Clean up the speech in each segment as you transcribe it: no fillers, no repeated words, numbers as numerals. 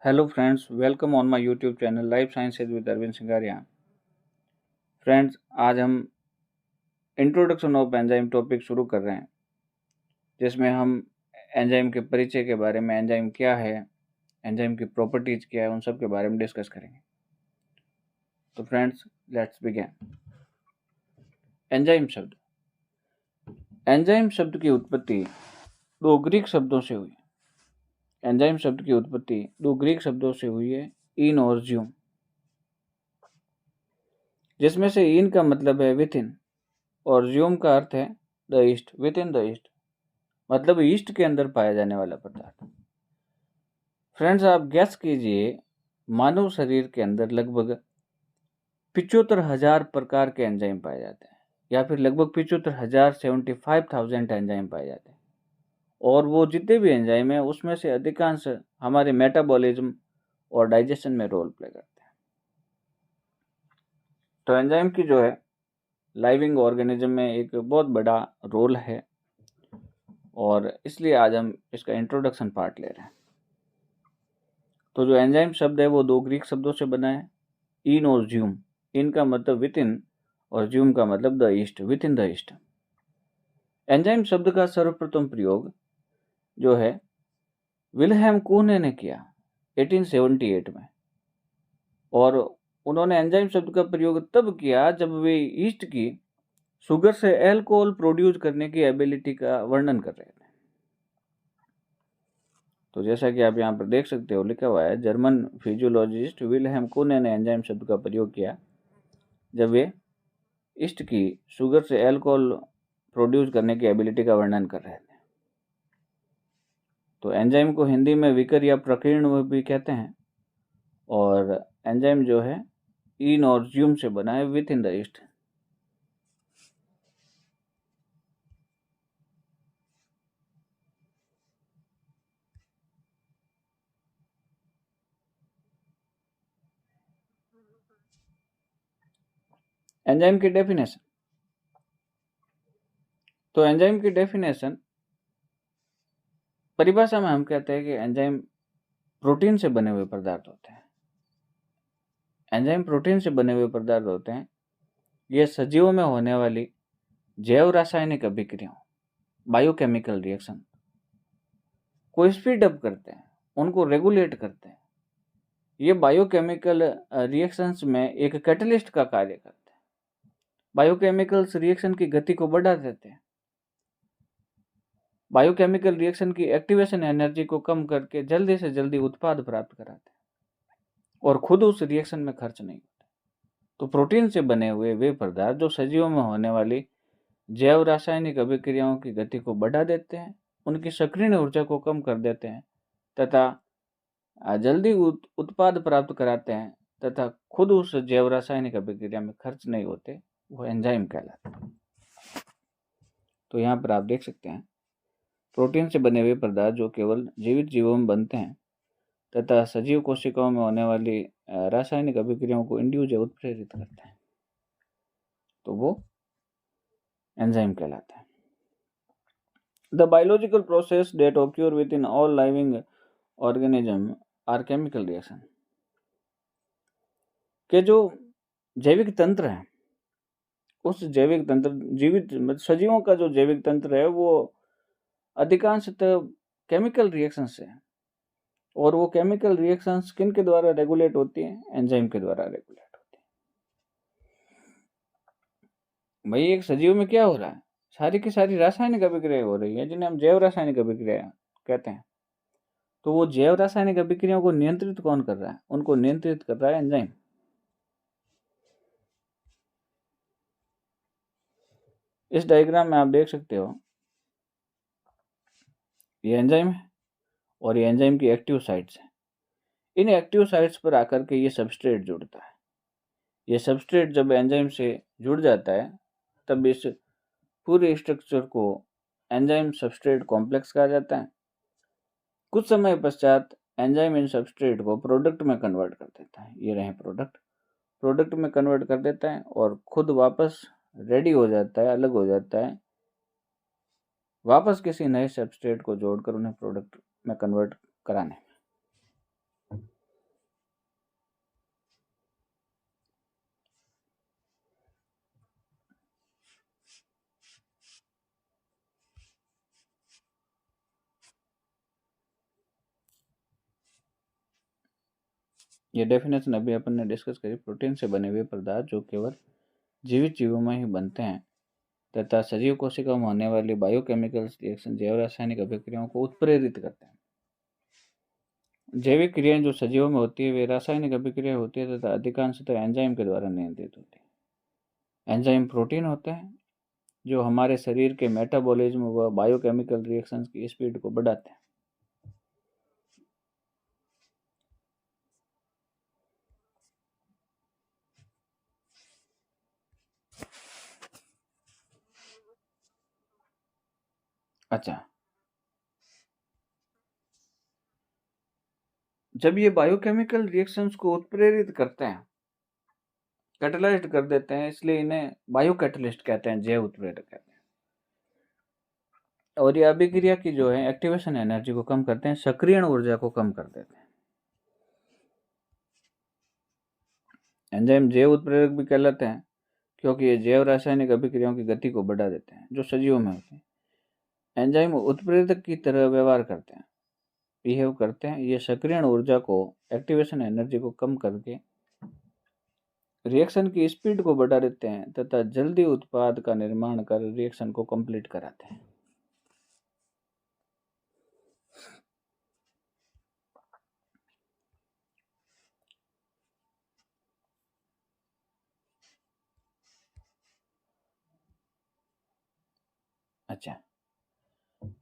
Hello friends, welcome on my YouTube channel Life Sciences with Arvind Singaria. Friends, आज हम introduction of enzyme topic शुरू कर रहे हैं, जिसमें हम एंजाइम के परिचय के बारे में, एंजाइम क्या है, एंजाइम की प्रॉपर्टीज क्या है, उन सब के बारे में डिस्कस करेंगे। तो फ्रेंड्स, लेट्स बिगिन। एंजाइम शब्द की उत्पत्ति दो ग्रीक शब्दों से हुई। एंजाइम शब्द की उत्पत्ति दो ग्रीक शब्दों से हुई है, इन और ज्यूम, जिसमें से इन का मतलब है विथ इन और ज्यूम का अर्थ है the east, with in the east, मतलब ईस्ट के अंदर पाया जाने वाला पदार्थ। फ्रेंड्स, आप गैस कीजिए, मानव शरीर के अंदर लगभग 75,000 प्रकार के एंजाइम पाए जाते हैं, या फिर लगभग 75,000 75,000 एंजाइम पाए जाते हैं। और वो जितने भी एंजाइम हैं उसमें से अधिकांश हमारे मेटाबॉलिज्म और डाइजेशन में रोल प्ले करते हैं। तो एंजाइम की जो है लाइविंग ऑर्गेनिज्म में एक बहुत बड़ा रोल है, और इसलिए आज हम इसका इंट्रोडक्शन पार्ट ले रहे हैं। तो जो एंजाइम शब्द है वो दो ग्रीक शब्दों से बना है, इन और ज्यूम। इन का मतलब विद इन और ज्यूम का मतलब the east, with in the east. Enzyme शब्द का सर्वप्रथम प्रयोग जो है विल्हेम कूने ने किया 1878 में, और उन्होंने एंजाइम शब्द का प्रयोग तब किया जब वे ईस्ट की शुगर से अल्कोहल प्रोड्यूस करने की एबिलिटी का वर्णन कर रहे थे। तो जैसा कि आप यहाँ पर देख सकते हो, लिखा हुआ है जर्मन फिजियोलॉजिस्ट विल्हेम कूने ने एंजाइम शब्द का प्रयोग किया जब वे ईस्ट की शुगर से अल्कोहल प्रोड्यूस करने की एबिलिटी का वर्णन कर रहे थे। तो एंजाइम को हिंदी में विकर या प्रकीर्ण भी कहते हैं, और एंजाइम जो है इन और ज्यूम से बना है, with in the east. Enzyme की डेफिनेशन। तो एंजाइम की डेफिनेशन, परिभाषा में हम कहते हैं कि एंजाइम प्रोटीन से बने हुए पदार्थ होते हैं। एंजाइम प्रोटीन से बने हुए पदार्थ होते हैं। ये सजीवों में होने वाली जैव रासायनिक अभिक्रियाओं, बायोकेमिकल रिएक्शन को स्पीड अप करते हैं, उनको रेगुलेट करते हैं। ये बायोकेमिकल रिएक्शंस में एक कैटलिस्ट का कार्य करते हैं। बायोकेमिकल्स रिएक्शन की गति को बढ़ा देते हैं। बायोकेमिकल रिएक्शन की एक्टिवेशन एनर्जी को कम करके जल्दी से जल्दी उत्पाद प्राप्त कराते हैं, और खुद उस रिएक्शन में खर्च नहीं होते। तो प्रोटीन से बने हुए वे पदार्थ जो सजीवों में होने वाली जैव रासायनिक अभिक्रियाओं की गति को बढ़ा देते हैं, उनकी सक्रिय ऊर्जा को कम कर देते हैं, तथा जल्दी उत्पाद प्राप्त कराते हैं, तथा खुद उस जैव रासायनिक अभिक्रिया में खर्च नहीं होते, वो एंजाइम कहलाते हैं। तो यहाँ पर आप देख सकते हैं, प्रोटीन से बने हुए पदार्थ जो केवल जीवित जीवों में बनते हैं तथा सजीव कोशिकाओं में होने वाली रासायनिक अभिक्रियाओं को इंड्यूस या उत्प्रेरित करते हैं, तो वो एंजाइम कहलाता है। The biological process that occur within all living organism are chemical reaction। के जो जैविक तंत्र है, उस जैविक तंत्र, जीवित सजीवों का जो जैविक तंत्र है वो अधिकांशतः केमिकल रिएक्शंस है, और वो केमिकल रिएक्शंस किन के द्वारा रेगुलेट होती है? एंजाइम के द्वारा रेगुलेट होती है। भाई, एक सजीव में क्या हो रहा है? सारी की सारी रासायनिक अभिक्रिया हो रही है, जिन्हें हम जैव रासायनिक अभिक्रिया कहते हैं। तो वो जैव रासायनिक अभिक्रियाओं को नियंत्रित कौन कर रहा है? उनको नियंत्रित कर रहा है एंजाइम। इस डायग्राम में आप देख सकते हो, ये एंजाइम है और ये एंजाइम की एक्टिव साइट्स है। इन एक्टिव साइट्स पर आकर के ये सबस्ट्रेट जुड़ता है। ये सबस्ट्रेट जब एंजाइम से जुड़ जाता है, तब इस पूरे स्ट्रक्चर को एंजाइम सबस्ट्रेट कॉम्प्लेक्स कहा जाता है। कुछ समय पश्चात एंजाइम इन सबस्ट्रेट को प्रोडक्ट में कन्वर्ट कर देता है। ये रहे प्रोडक्ट में कन्वर्ट कर देता है, और खुद वापस रेडी हो जाता है, अलग हो जाता है, वापस किसी नए सबस्ट्रेट को जोड़कर उन्हें प्रोडक्ट में कन्वर्ट कराने में। ये डेफिनेशन अभी अपन ने डिस्कस करी। प्रोटीन से बने हुए पदार्थ जो केवल जीवित जीवों में ही बनते हैं तथा सजीव कोशिकाओं में होने वाली बायोकेमिकल रिएक्शन जैव रासायनिक अभिक्रियाओं को उत्प्रेरित करते हैं। जैविक क्रियाएं जो सजीवों में होती है वे रासायनिक अभिक्रिया होती है तथा अधिकांशतः एंजाइम के द्वारा नियंत्रित होती है। एंजाइम प्रोटीन होते हैं जो हमारे शरीर के मेटाबॉलिज्म व बायोकेमिकल रिएक्शंस की स्पीड को बढ़ाते हैं। अच्छा, जब ये बायोकेमिकल रिएक्शंस को उत्प्रेरित करते हैं, कैटलाइज्ड कर देते हैं, इसलिए इन्हें बायोकैटलिस्ट कहते हैं, जैव उत्प्रेरक कहते हैं। और ये अभिक्रिया की जो है एक्टिवेशन एनर्जी को कम करते हैं, सक्रियण ऊर्जा को कम कर देते हैं। एंजाइम जैव उत्प्रेरक भी कहलाते हैं क्योंकि ये जैव रासायनिक अभिक्रियाओं की गति को बढ़ा देते हैं जो सजीवों में होती है। एंजाइम उत्प्रेरक की तरह व्यवहार करते हैं, बिहेव करते हैं। ये सक्रियण ऊर्जा को, एक्टिवेशन एनर्जी को कम करके रिएक्शन की स्पीड को बढ़ा देते हैं तथा जल्दी उत्पाद का निर्माण कर रिएक्शन को कंप्लीट कराते हैं। अच्छा,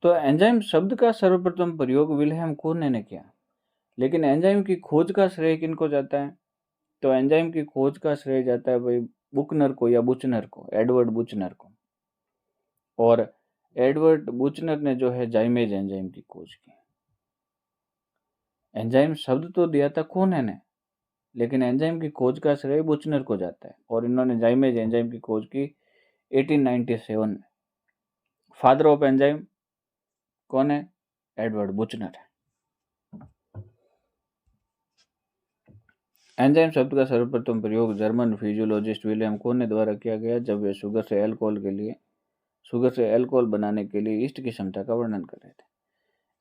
तो एंजाइम शब्द का सर्वप्रथम प्रयोग विल्हेम कुर्ने ने किया, लेकिन एंजाइम की खोज का श्रेय किनको जाता है? तो एंजाइम की खोज का श्रेय जाता है भाई बुकनर को या बुचनर को, एडवर्ड बुचनर को। और एडवर्ड बुचनर ने जो है जाइमेज एंजाइम की खोज की। एंजाइम शब्द तो दिया था कुर्ने ने, लेकिन एंजाइम की खोज का श्रेय बुचनर को जाता है और इन्होंने जाइमेज एंजाइम की खोज की 1897 में। फादर ऑफ एंजाइम कौन है? एडवर्ड बुचनर है। एंजाइम शब्द का सर्वप्रथम प्रयोग जर्मन फिजियोलॉजिस्ट विलियम कोहने द्वारा किया गया जब वे शुगर से अल्कोहल बनाने के लिए ईस्ट की क्षमता का वर्णन कर रहे थे।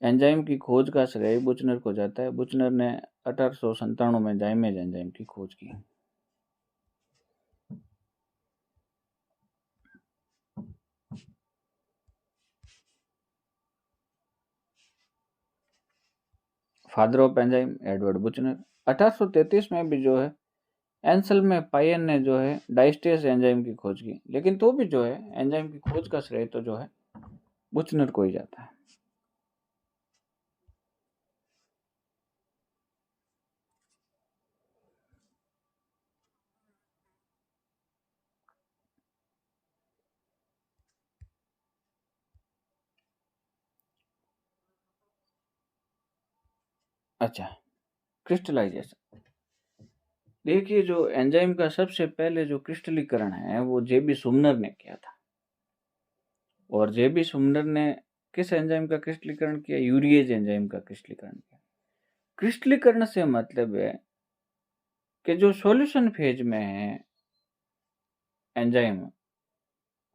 एंजाइम की खोज का श्रेय बुचनर को जाता है। बुचनर ने 1897 में जाइमेज एंजाइम की खोज की। Father of enzyme Edward Buchner. 1833 में भी जो है एंसेल्म पायन ने जो है डाइस्टेस एंजाइम की खोज की, लेकिन तो भी जो है एंजाइम की खोज का श्रेय तो जो है बुचनर को ही जाता है। अच्छा, क्रिस्टलाइजेशन। देखिए, जो एंजाइम का सबसे पहले जो क्रिस्टलीकरण है वो जेबी सुमनर ने किया था। और जेबी सुमनर ने किस एंजाइम का क्रिस्टलीकरण किया? यूरिएज एंजाइम का क्रिस्टलीकरण किया। क्रिस्टलीकरण से मतलब है कि जो सॉल्यूशन फेज में है एंजाइम,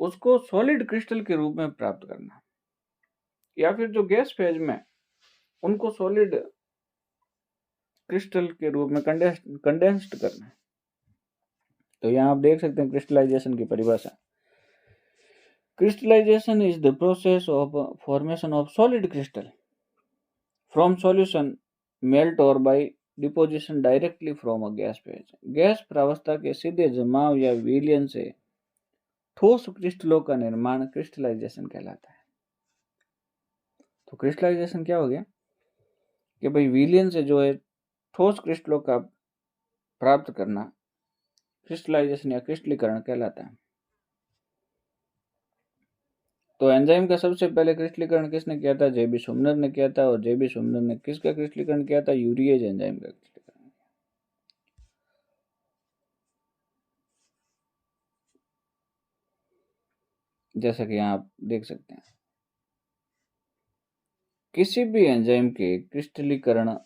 उसको सॉलिड क्रिस्टल के रूप में प्राप्त करना, या फिर जो गैस फेज में उनको सॉलिड क्रिस्टल के रूप में कंडेंस्ड करना। तो यहाँ आप देख सकते हैं क्रिस्टलाइजेशन की परिभाषा। Crystallization is the process of formation of solid crystal from solution melt और by deposition directly from a gas phase. Gas प्रावस्था के सीधे जमाव या विलयन से ठोस क्रिस्टलों का निर्माण क्रिस्टलाइजेशन कहलाता है। तो क्रिस्टलाइजेशन क्या हो गया कि भाई विलयन से जो है ठोस क्रिस्टलों का प्राप्त करना क्रिस्टलाइजेशन या क्रिस्टलीकरण कहलाता है। तो एंजाइम का सबसे पहले क्रिस्टलीकरण किसने किया था? जेबी सुमनर ने किया था। और जेबी सुमनर ने किसका क्रिस्टलीकरण किया था? यूरिएज एंजाइम का क्रिस्टलीकरण। जैसा कि यहाँ आप देख सकते हैं, किसी भी एंजाइम के क्रिस्टलीकरण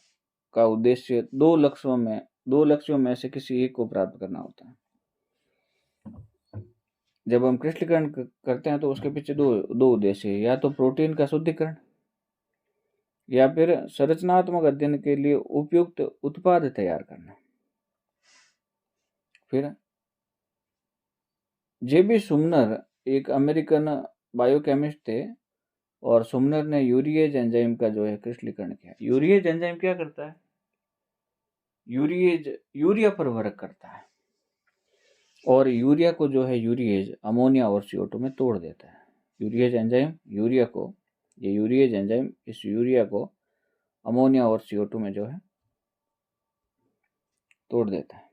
का उद्देश्य दो लक्ष्यों में से किसी एक को प्राप्त करना होता है। जब हम क्रिस्टलीकरण करते हैं तो उसके पीछे दो उद्देश्य है, या तो प्रोटीन का शुद्धिकरण या फिर संरचनात्मक अध्ययन के लिए उपयुक्त उत्पाद तैयार करना। फिर जेबी सुमनर एक अमेरिकन बायोकेमिस्ट थे और सुमनर ने यूरिएज एंजाइम का जो है क्रिस्टलीकरण किया। यूरिएज एंजाइम क्या करता है? यूरिया पर वर्क करता है और यूरिया को जो है यूरिएज अमोनिया और CO2 में तोड़ देता है। यूरिएज एंजाइम यूरिएज एंजाइम इस यूरिया को अमोनिया और CO2 में जो है तोड़ देता है।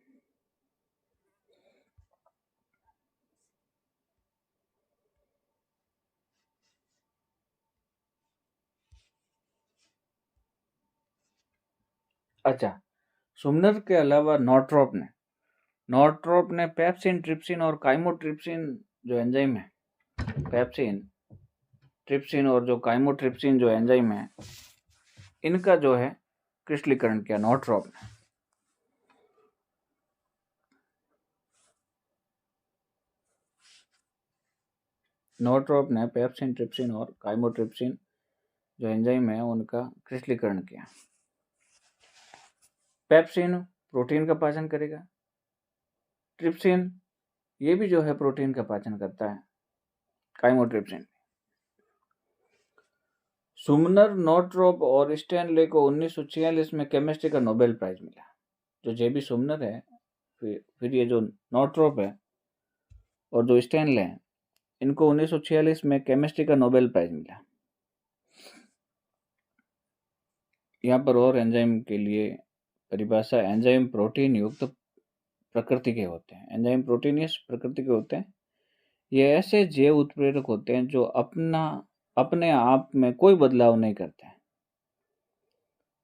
अच्छा, सुमनर के अलावा नॉर्ट्रोप ने पेप्सिन, ट्रिप्सिन और काइमोट्रिप्सिन जो एंजाइम है, पेप्सिन, ट्रिप्सिन और जो काइमोट्रिप्सिन जो एंजाइम है, इनका जो है क्रिस्टलीकरण किया नॉर्ट्रोप ने। नॉर्ट्रोप ने पेप्सिन, ट्रिप्सिन और काइमोट्रिप्सिन जो एंजाइम है उनका क्रिस्टलीकरण किया। पेप्सिन प्रोटीन का पाचन करेगा, ट्रिप्सिन ये भी जो है प्रोटीन का पाचन करता है, काइमोट्रिप्सिन। सुमनर, नॉर्ट्रोप और स्टैनले को 1946 में केमिस्ट्री का नोबेल प्राइज मिला। जो जेबी सुमनर है, फिर ये जो नॉर्ट्रोप है और जो स्टैनले है, इनको 1946 में केमिस्ट्री का नोबेल प्राइज मिला। यहाँ पर और एंजाइम के लिए परिभाषा, एंजाइम प्रोटीन युक्त प्रकृति के होते हैं। एंजाइम प्रोटीनियस प्रकृति के होते हैं। ये ऐसे जैव उत्प्रेरक होते हैं जो अपने आप में कोई बदलाव नहीं करते हैं।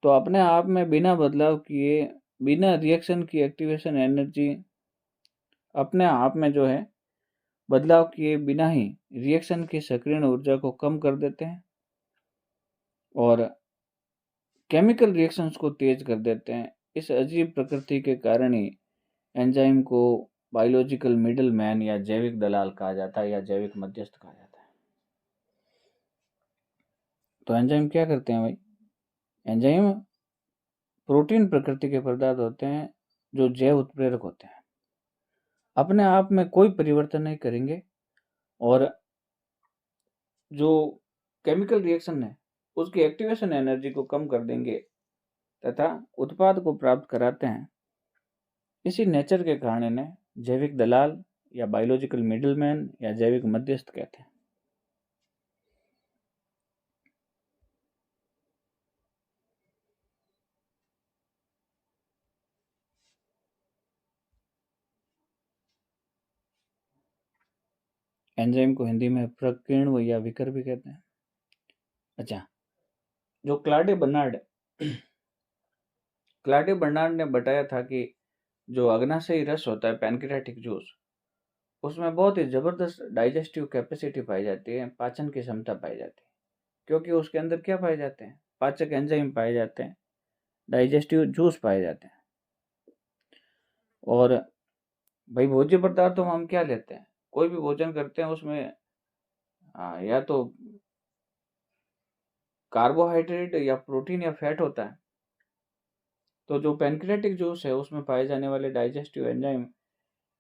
तो अपने आप में बिना बदलाव किए, बिना रिएक्शन की एक्टिवेशन एनर्जी अपने आप में जो है बदलाव किए बिना ही रिएक्शन की सक्रियण ऊर्जा को कम कर देते हैं और केमिकल रिएक्शंस को तेज कर देते हैं। इस अजीब प्रकृति के कारण ही एंजाइम को बायोलॉजिकल मिडल मैन या जैविक दलाल कहा जाता है या जैविक मध्यस्थ कहा जाता है। तो एंजाइम क्या करते हैं भाई? एंजाइम प्रोटीन प्रकृति के पदार्थ होते हैं जो जैव उत्प्रेरक होते हैं, अपने आप में कोई परिवर्तन नहीं करेंगे और जो केमिकल रिएक्शन है उसकी एक्टिवेशन एनर्जी को कम कर देंगे तथा उत्पाद को प्राप्त कराते हैं। इसी नेचर के कारण इन्हें जैविक दलाल या बायोलॉजिकल मिडलमैन या जैविक मध्यस्थ कहते हैं। एंजाइम को हिंदी में प्रकीर्ण या विकर भी कहते हैं। अच्छा, जो क्लाडे बर्नार्ड ने बताया था कि जो अग्नाशयी रस होता है, पैनक्रियाटिक जूस, उसमें बहुत ही जबरदस्त डाइजेस्टिव कैपेसिटी पाई जाती है, पाचन की क्षमता पाई जाती है, क्योंकि उसके अंदर क्या पाए जाते हैं? पाचक एंजाइम पाए जाते हैं, डाइजेस्टिव जूस पाए जाते हैं। और भाई भोज्य पदार्थों में हम क्या लेते हैं? कोई भी भोजन करते हैं उसमें या तो कार्बोहाइड्रेट या प्रोटीन या फैट होता है। तो जो पैनक्रियाटिक जूस है उसमें पाए जाने वाले डाइजेस्टिव एंजाइम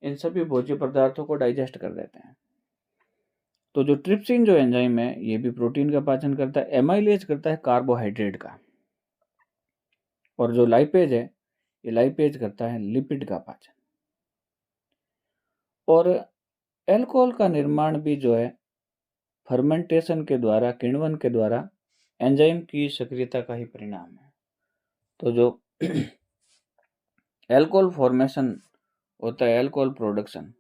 इन सभी भोज्य पदार्थों को डाइजेस्ट कर देते हैं। तो जो ट्रिप्सिन जो एंजाइम है ये भी प्रोटीन का पाचन करता है, एमाइलेज करता है कार्बोहाइड्रेट का, और जो लाइपेज है ये लाइपेज करता है लिपिड का पाचन। और अल्कोहल का निर्माण भी जो है फर्मेंटेशन के द्वारा, किण्वन के द्वारा एंजाइम की सक्रियता का ही परिणाम है। तो जो अल्कोहल फॉर्मेशन होता है, अल्कोहल प्रोडक्शन,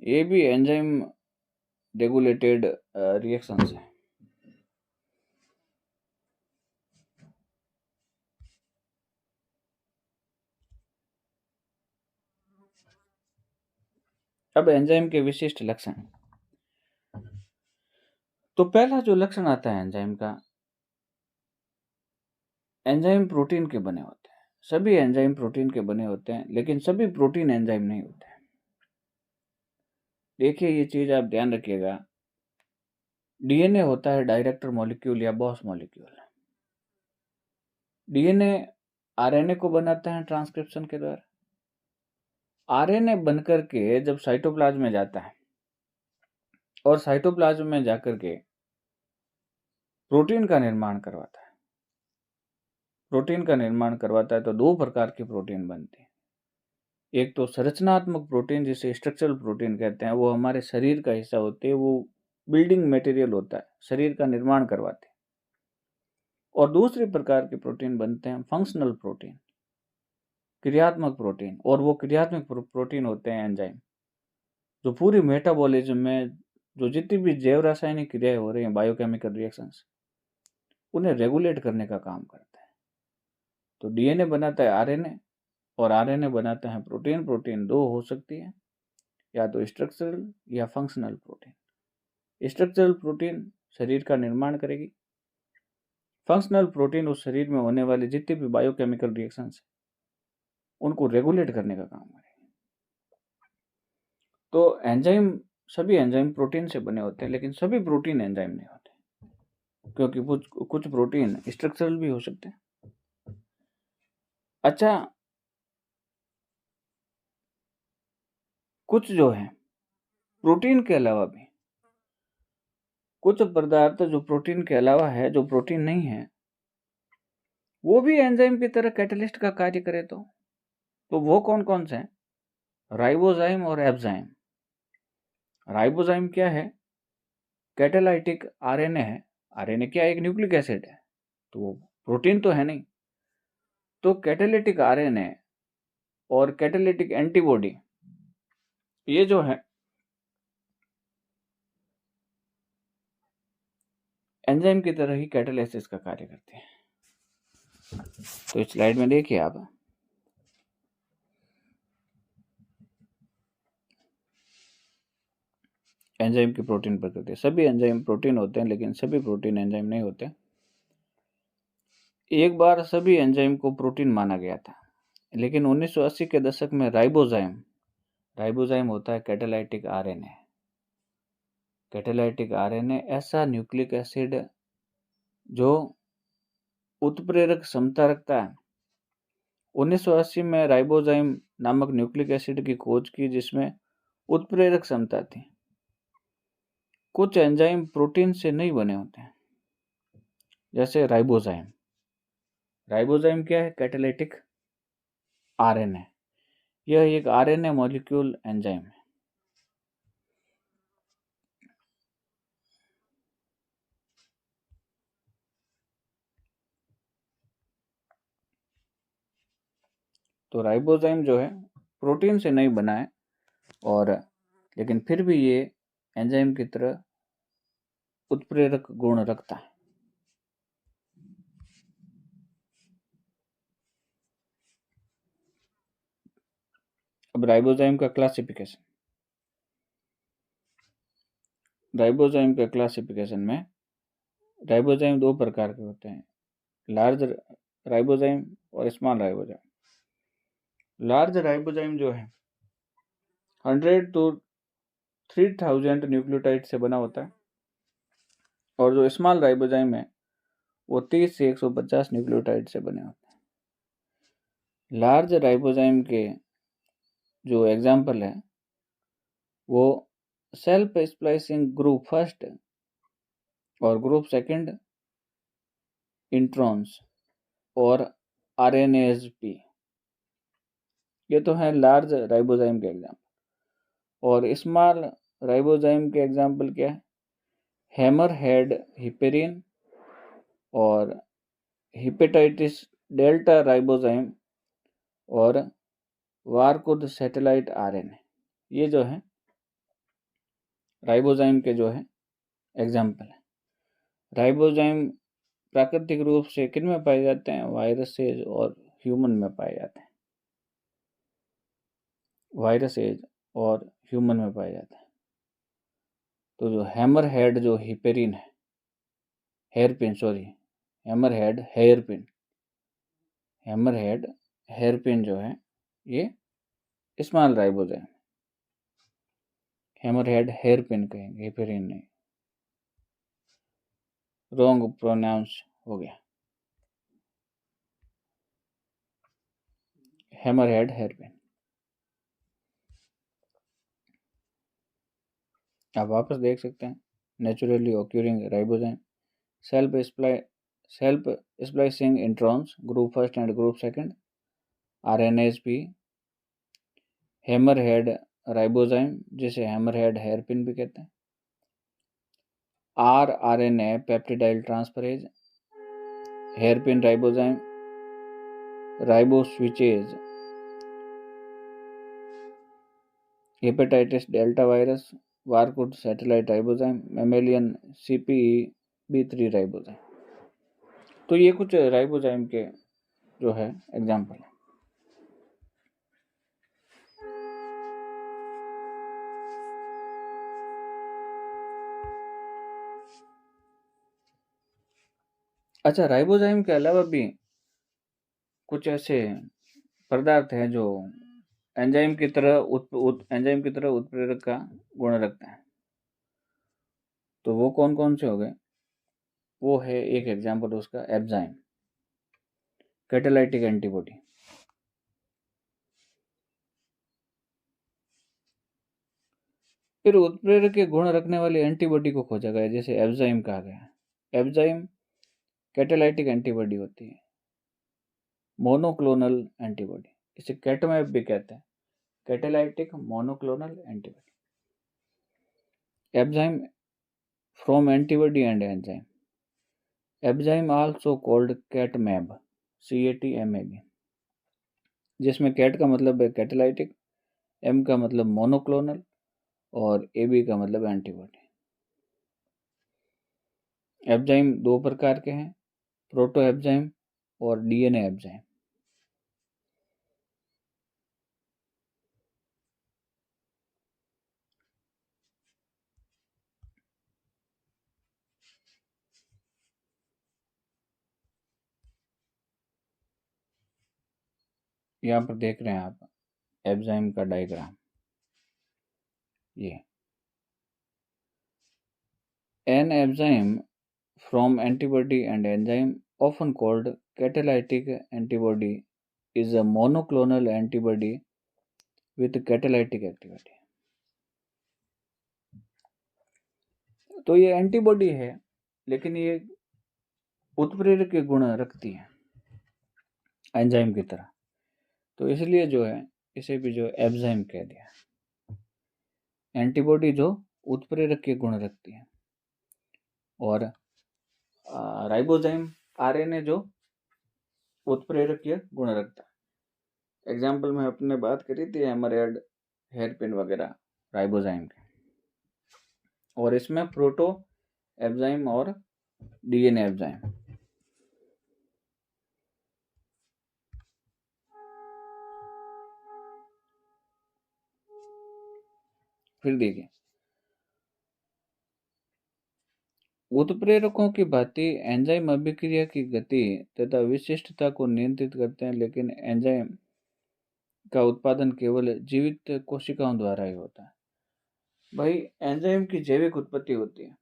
ये भी एंजाइम रेगुलेटेड रिएक्शंस है। अब एंजाइम के विशिष्ट लक्षण। तो पहला जो लक्षण आता है एंजाइम का, एंजाइम प्रोटीन के बने होते हैं। सभी एंजाइम प्रोटीन के बने होते हैं, लेकिन सभी प्रोटीन एंजाइम नहीं होते हैं। देखिए ये चीज आप ध्यान रखिएगा, डीएनए होता है डायरेक्टर मॉलिक्यूल या बॉस मॉलिक्यूल, डीएनए आरएनए को बनाता है ट्रांसक्रिप्शन के द्वारा। आरएनए बनकर के जब साइटोप्लाज्म में जाता है और साइटोप्लाज्म में जाकर के प्रोटीन का निर्माण करवाता है, प्रोटीन का निर्माण करवाता है तो दो प्रकार के प्रोटीन बनते हैं। एक तो संरचनात्मक प्रोटीन जिसे स्ट्रक्चरल प्रोटीन कहते हैं, वो हमारे शरीर का हिस्सा होते हैं, वो बिल्डिंग मटेरियल होता है, शरीर का निर्माण करवाते हैं। और दूसरे प्रकार के प्रोटीन बनते हैं फंक्शनल प्रोटीन, क्रियात्मक प्रोटीन। और वो क्रियात्मक प्रोटीन होते हैं एंजाइम, जो पूरी मेटाबॉलिज्म में जो जितनी भी जैव रासायनिक क्रियाएं हो रही हैं, बायोकेमिकल रिएक्शंस, उन्हें रेगुलेट करने का काम करता है। तो डीएनए बनाता है आरएनए और आरएनए बनाता है प्रोटीन। प्रोटीन दो हो सकती है, या तो स्ट्रक्चरल या फंक्शनल प्रोटीन। स्ट्रक्चरल प्रोटीन शरीर का निर्माण करेगी, फंक्शनल प्रोटीन उस शरीर में होने वाले जितने भी बायोकेमिकल रिएक्शंस उनको रेगुलेट करने का काम करेगी। तो एंजाइम, सभी एंजाइम प्रोटीन से बने होते हैं, लेकिन सभी प्रोटीन एंजाइम नहीं होते, क्योंकि कुछ प्रोटीन स्ट्रक्चरल भी हो सकते हैं। अच्छा, कुछ जो है प्रोटीन के अलावा भी कुछ पदार्थ जो प्रोटीन के अलावा है, जो प्रोटीन नहीं है, वो भी एंजाइम की तरह कैटलिस्ट का कार्य करे। तो वो कौन कौन से हैं? राइबोजाइम और एब्जाइम। राइबोजाइम क्या है? कैटालाइटिक आरएनए है। आरएनए क्या है? एक न्यूक्लिक एसिड है, तो वो प्रोटीन तो है नहीं। तो कैटालिटिक आरएनए और कैटालिटिक एंटीबॉडी, ये जो है एंजाइम की तरह ही कैटालिसिस का कार्य करते हैं। तो इस स्लाइड में देखिए आप, एंजाइम की प्रोटीन प्रकृति। सभी एंजाइम प्रोटीन होते हैं, लेकिन सभी प्रोटीन एंजाइम नहीं होते। एक बार सभी एंजाइम को प्रोटीन माना गया था, लेकिन 1980 के दशक में राइबोजाइम होता है कैटालाइटिक आरएनए। कैटालाइटिक आरएनए ऐसा न्यूक्लिक एसिड जो उत्प्रेरक क्षमता रखता है। 1980 में राइबोजाइम नामक न्यूक्लिक एसिड की खोज की, जिसमें उत्प्रेरक क्षमता थी। कुछ एंजाइम प्रोटीन से नहीं बने होते हैं, जैसे राइबोजाइम। राइबोजाइम क्या है? Catalytic RNA. यह एक आरएनए मॉलिक्यूल एंजाइम है। तो राइबोजाइम जो है प्रोटीन से नहीं बना है, और लेकिन फिर भी ये एंजाइम की तरह उत्प्रेरक गुण रखता है। अब राइबोजाइम का क्लासिफिकेशन। राइबोजाइम के क्लासिफिकेशन में राइबोजाइम दो प्रकार के होते हैं, लार्ज राइबोजाइम और स्मॉल राइबोजाइम। लार्ज राइबोजाइम जो है 100 to 3000 न्यूक्लियोटाइड से बना होता है, और जो स्मॉल राइबोजाइम है वो 30 से 150 न्यूक्लियोटाइड से बने होते हैं। लार्ज राइबोजाइम के जो एग्जाम्पल है वो सेल्फ स्प्लाइसिंग ग्रुप फर्स्ट और ग्रुप सेकंड, इंट्रॉन्स और आरएनएएसपी, ये तो है लार्ज राइबोजाइम के एग्जाम्पल। और स्मॉल राइबोजाइम के एग्जाम्पल क्या है? हैमर हेड हिपेरिन और हिपेटाइटिस डेल्टा राइबोजाइम और वारकुद सैटेलाइट आरएनए, ये जो है राइबोजाइम के जो है एग्जाम्पल है। राइबोजाइम प्राकृतिक रूप से किन में पाए जाते हैं? वायरसेज और ह्यूमन में पाए जाते हैं। वायरसेज और ह्यूमन में पाए जाते हैं। तो जो हैमर हेड जो हिपेरिन है, हैमर हेड हेयरपिन जो है ये small ribozyme. Hammer head hairpin कहेंगे, हिपेरिन नहीं, रॉन्ग प्रोनाउंस हो गया। Hammerhead hairpin. आप वापस देख सकते हैं, naturally occurring ribozyme, self splicing introns, group first and group second, RNAsP, hammerhead ribozyme जिसे हैमरहेड हेयरपिन भी कहते हैं, rRNA peptidyl transferase, hairpin ribozyme, riboswitches, hepatitis delta virus, Varkud satellite ribozyme, mammalian CPEB3 ribozyme. तो ये कुछ ribozyme के जो है एग्जाम्पल है। अच्छा, राइबोजाइम के अलावा भी कुछ ऐसे पदार्थ हैं जो एंजाइम की तरह उत्प्रेरक का गुण रखते हैं। तो वो कौन कौन से हो गए? वो है एक एग्जाम्पल उसका एब्जाइम, कैटालाइटिक एंटीबॉडी। फिर उत्प्रेरक के गुण रखने वाली एंटीबॉडी को खोजा गया, जैसे एब्जाइम कहा गया। एब्जाइम कैटालाइटिक एंटीबॉडी होती है, मोनोक्लोनल एंटीबॉडी, इसे कैटमैप भी कहते हैं, catalytic monoclonal antibody. Abzyme from antibody and enzyme, abzyme also called catmab, CATMAB, जिसमें कैट का मतलब है कैटालाइटिक, M का मतलब मोनोक्लोनल और AB का मतलब एंटीबॉडी। एब्जाइम दो प्रकार के हैं, प्रोटो एब्जाइम और DNA एब्जाइम। यहाँ पर देख रहे हैं आप एब्जाइम का डायग्राम, ये N एब्जाइम from antibody and enzyme, often called catalytic antibody, is a monoclonal antibody with catalytic activity। तो ये एंटीबॉडी है, लेकिन ये उत्प्रेरक के गुण रखती है एंजाइम की तरह, तो इसलिए जो है इसे भी जो एब्जाइम कह दिया। एंटीबॉडी जो उत्प्रेरक के गुण रखती है, और राइबोजाइम RNA जो उत्प्रेरक के गुण रखता है। एग्जाम्पल में अपने बात करी थी हैमरहेड हेयरपिन वगैरह राइबोजाइम के, और इसमें प्रोटो एब्जाइम और DNA एब्जाइम। फिर देखिए, उत्प्रेरकों की भांति एंजाइम अभिक्रिया की गति तथा विशिष्टता को नियंत्रित करते हैं, लेकिन एंजाइम का उत्पादन केवल जीवित कोशिकाओं द्वारा ही होता है। भाई, एंजाइम की जैविक उत्पत्ति होती है,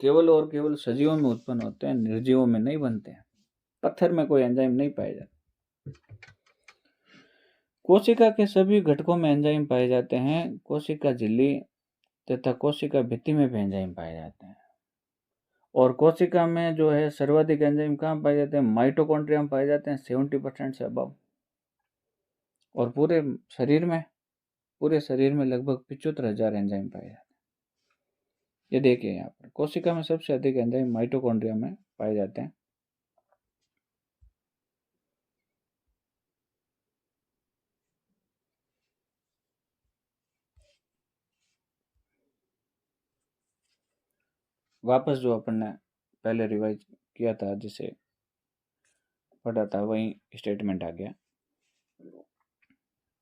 केवल और केवल सजीवों में उत्पन्न होते हैं, निर्जीवों में नहीं बनते हैं। पत्थर में कोई एंजाइम नहीं पाए जाते। कोशिका के सभी घटकों में एंजाइम पाए जाते हैं। कोशिका झिल्ली तथा कोशिका भित्ति में भी एंजाइम पाए जाते हैं। और कोशिका में जो है सर्वाधिक एंजाइम कहाँ पाए जाते हैं? माइटोकॉन्ड्रिया में पाए जाते हैं, 70% से अबव। और पूरे शरीर में लगभग 75,000 एंजाइम पाए जाते हैं। ये देखिए, यहाँ पर कोशिका में सबसे अधिक एंजाइम माइटोकॉन्ड्रिया में पाए जाते हैं। वापस जो अपन ने पहले रिवाइज किया था, जिसे पढ़ा था, वही स्टेटमेंट आ गया।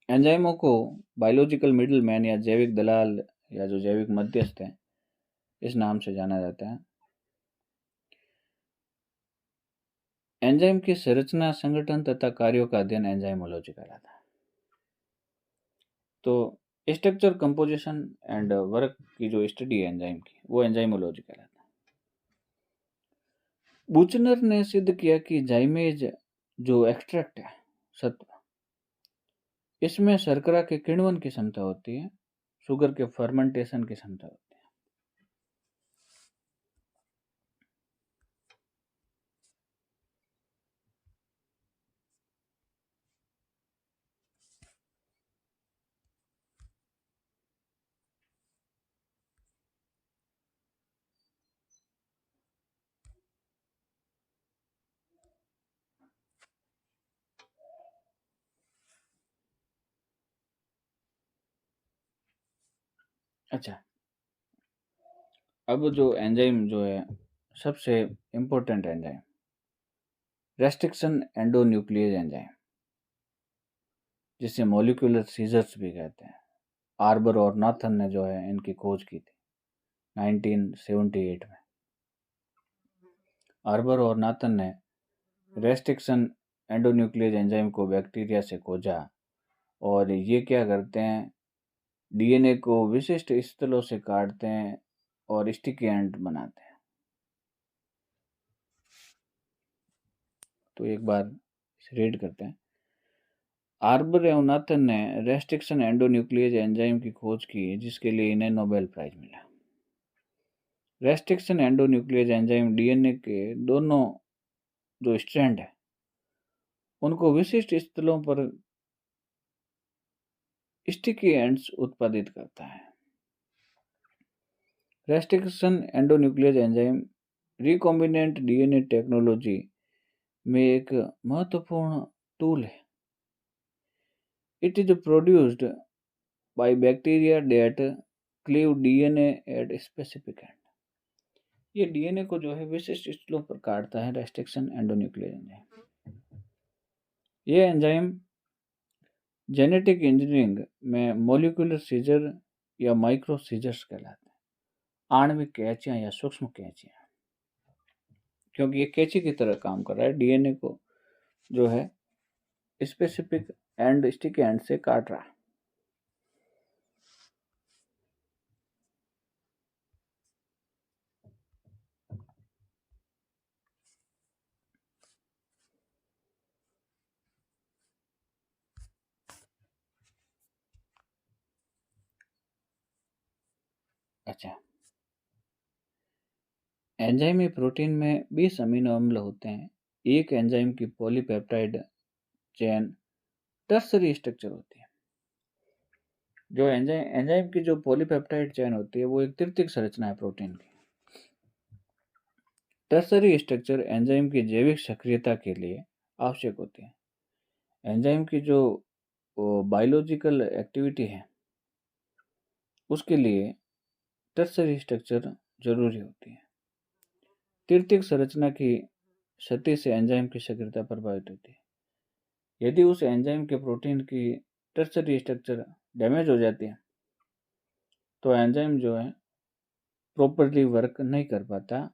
एंजाइमों को बायोलॉजिकल मिडिल मैन या जैविक दलाल या जो जैविक मध्यस्थ है, इस नाम से जाना जाता है। एंजाइम की संरचना, संगठन तथा कार्यों का अध्ययन एंजाइमोलॉजी कहलाता है। तो स्ट्रक्चर, कंपोजिशन एंड वर्क की जो स्टडी है एंजाइम की, वो एंजाइमोलॉजी कहलाता है। बुचनर ने सिद्ध किया कि जाइमेज जो एक्सट्रैक्ट है, सत्व। इसमें शर्करा के किण्वन की क्षमता होती है, शुगर के फर्मेंटेशन की क्षमता होती है। अच्छा, अब जो एंजाइम जो है सबसे important enzyme, restriction endonuclease enzyme, जिसे मॉलिक्यूलर सीजर्स भी कहते हैं। आर्बर और नाथन ने जो है इनकी खोज की थी 1978 में। आर्बर और नाथन ने रेस्ट्रिक्शन एंडोन्यूक्लियस एंजाइम को बैक्टीरिया से खोजा, और ये क्या करते हैं, डीएनए को विशिष्ट स्थलों से काटते हैं और स्टिकी एंड बनाते हैं। तो एक बार रीड करते हैं। आर्बर एवं नाथन ने रेस्ट्रिक्शन एंडोन्यूक्लियस एंजाइम की खोज की, जिसके लिए इन्हें नोबेल प्राइज मिला। रेस्ट्रिक्शन एंडोन्यूक्लियस एंजाइम डीएनए के दोनों जो स्ट्रैंड है उनको विशिष्ट स्थलों पर स्टिकी एंड्स उत्पादित करता है। Restriction endonuclease enzyme recombinant DNA technology में एक महत्वपूर्ण टूल है। It is produced by bacteria that cleave DNA at specific and. ये डीएनए को जो है विशिष्ट स्थलों पर काटता है, रेस्ट्रिक्शन एंडोन्यूक्लियस एंजाइम। ये एंजाइम जेनेटिक इंजीनियरिंग में मॉलिक्यूलर सीजर या माइक्रो सीजर्स कहलाते हैं, आणविक कैंचियां या सूक्ष्म कैंचियां, क्योंकि ये कैंची की तरह काम कर रहा है, डीएनए को जो है स्पेसिफिक एंड स्टिक एंड से काट रहा है। अच्छा, एंजाइमी प्रोटीन में 20 अमीनो अम्ल होते हैं। एक एंजाइम की पॉलीपेप्टाइड चेन टर्सरी स्ट्रक्चर होती है। जो एंजाइम की जो पॉलीपेप्टाइड चेन होती है वो एक तृतीयक संरचना है प्रोटीन की। टर्सरी स्ट्रक्चर एंजाइम की जैविक सक्रियता के लिए आवश्यक होती है। एंजाइम की जो बायोलॉजिकल एक्टिविटी है उसके लिए टर्सरी स्ट्रक्चर जरूरी होती है। तृतीयक संरचना की क्षति से एंजाइम की सक्रियता प्रभावित होती है। यदि उस एंजाइम के प्रोटीन की टर्सरी स्ट्रक्चर डैमेज हो जाती है तो एंजाइम जो है प्रॉपरली वर्क नहीं कर पाता,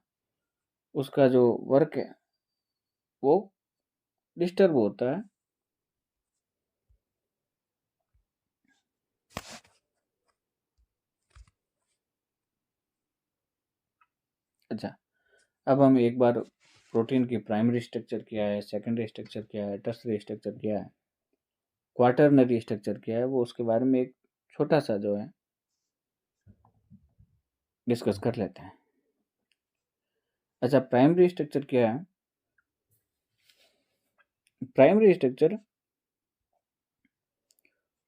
उसका जो वर्क है वो डिस्टर्ब होता है। अच्छा, अब हम एक बार प्रोटीन की प्राइमरी स्ट्रक्चर क्या है, सेकेंडरी स्ट्रक्चर क्या है, टर्सरी स्ट्रक्चर क्या है, क्वाटरनरी स्ट्रक्चर क्या है, वो उसके बारे में एक छोटा सा जो है डिस्कस कर लेते हैं। अच्छा, प्राइमरी स्ट्रक्चर क्या है? प्राइमरी स्ट्रक्चर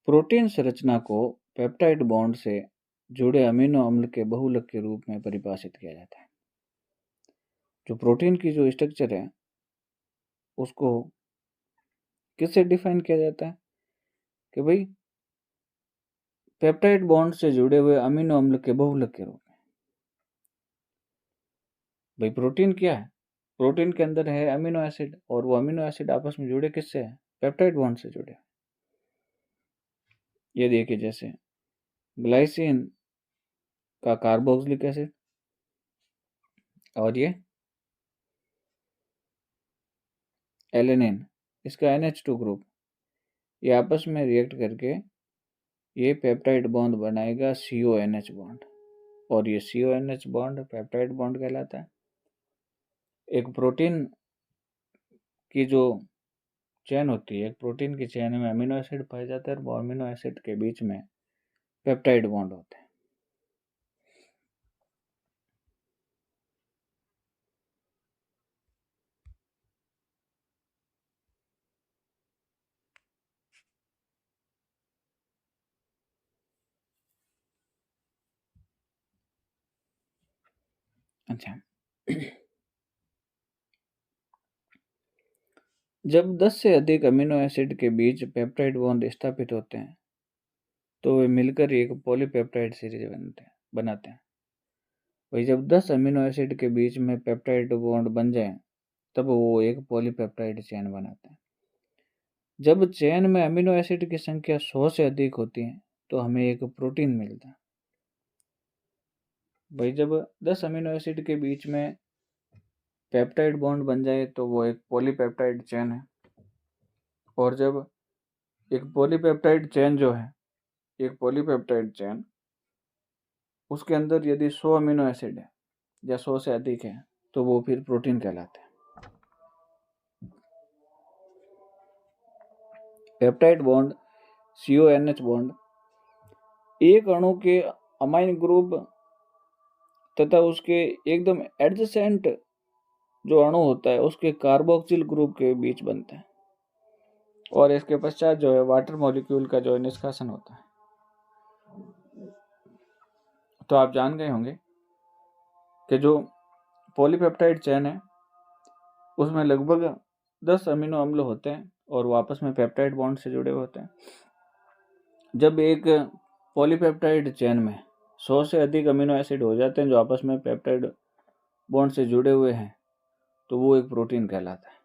प्रोटीन संरचना को पेप्टाइड बॉन्ड से जुड़े अमीनो अम्ल के बहुलक के रूप में परिभाषित किया जाता है। जो प्रोटीन की जो स्ट्रक्चर है उसको किससे डिफाइन किया जाता है कि भाई पेप्टाइड बॉन्ड से जुड़े हुए अमीनो अम्ल के बहुलक के रूप में। भाई प्रोटीन क्या है? प्रोटीन के अंदर है अमीनो एसिड, और वो अमीनो एसिड आपस में जुड़े किससे है? पेप्टाइड बॉन्ड से जुड़े। ये देखिए, जैसे ग्लाइसिन का कार्बोक्सिलिक एसिड और ये एलेनिन, इसका NH2 ग्रुप, ये आपस में रिएक्ट करके ये पेप्टाइड बॉन्ड बनाएगा CONH बॉन्ड, और ये CONH बॉन्ड पेप्टाइड बॉन्ड कहलाता है। एक प्रोटीन की जो चेन होती है, एक प्रोटीन की चेन में अमीनो एसिड पाए जाते हैं और वो अमीनो एसिड के बीच में पेप्टाइड बॉन्ड होते हैं। अच्छा, जब 10 से अधिक अमीनो एसिड के बीच पेप्टाइड बॉन्ड स्थापित होते हैं तो वे मिलकर एक पॉलीपेप्टाइड सीरीज बनाते हैं। वही जब 10 अमीनो एसिड के बीच में पेप्टाइड बॉन्ड बन जाए तब वो एक पॉलीपेप्टाइड चेन बनाते हैं। जब चेन में अमीनो एसिड की संख्या 100 से अधिक होती है तो हमें एक प्रोटीन मिलता है। भाई जब 10 अमीनो एसिड के बीच में पेप्टाइड बॉन्ड बन जाए तो वो एक पॉलीपेप्टाइड चेन है। और जब एक पॉलीपेप्टाइड चेन जो है, एक पॉलीपेप्टाइड चेन, उसके अंदर यदि 100 अमीनो एसिड है या 100 से अधिक है तो वो फिर प्रोटीन कहलाते हैं। पेप्टाइड बॉन्ड CONH बॉन्ड एक अणु के अमाइन ग्रुप तथा उसके एकदम एडजेसेंट जो अणु होता है उसके कार्बोक्सिल ग्रुप के बीच बनता है और इसके पश्चात जो है वाटर मॉलिक्यूल का जो निष्कासन होता है। तो आप जान गए होंगे कि जो पॉलीपेप्टाइड चेन है उसमें लगभग 10 अमीनो अम्ल होते हैं और वो आपस में पेप्टाइड बॉन्ड से जुड़े हुए होते हैं। जब एक पॉलीपेप्टाइड चेन में 100 से अधिक अमीनो एसिड हो जाते हैं जो आपस में पेप्टाइड बॉन्ड से जुड़े हुए हैं तो वो एक प्रोटीन कहलाता है।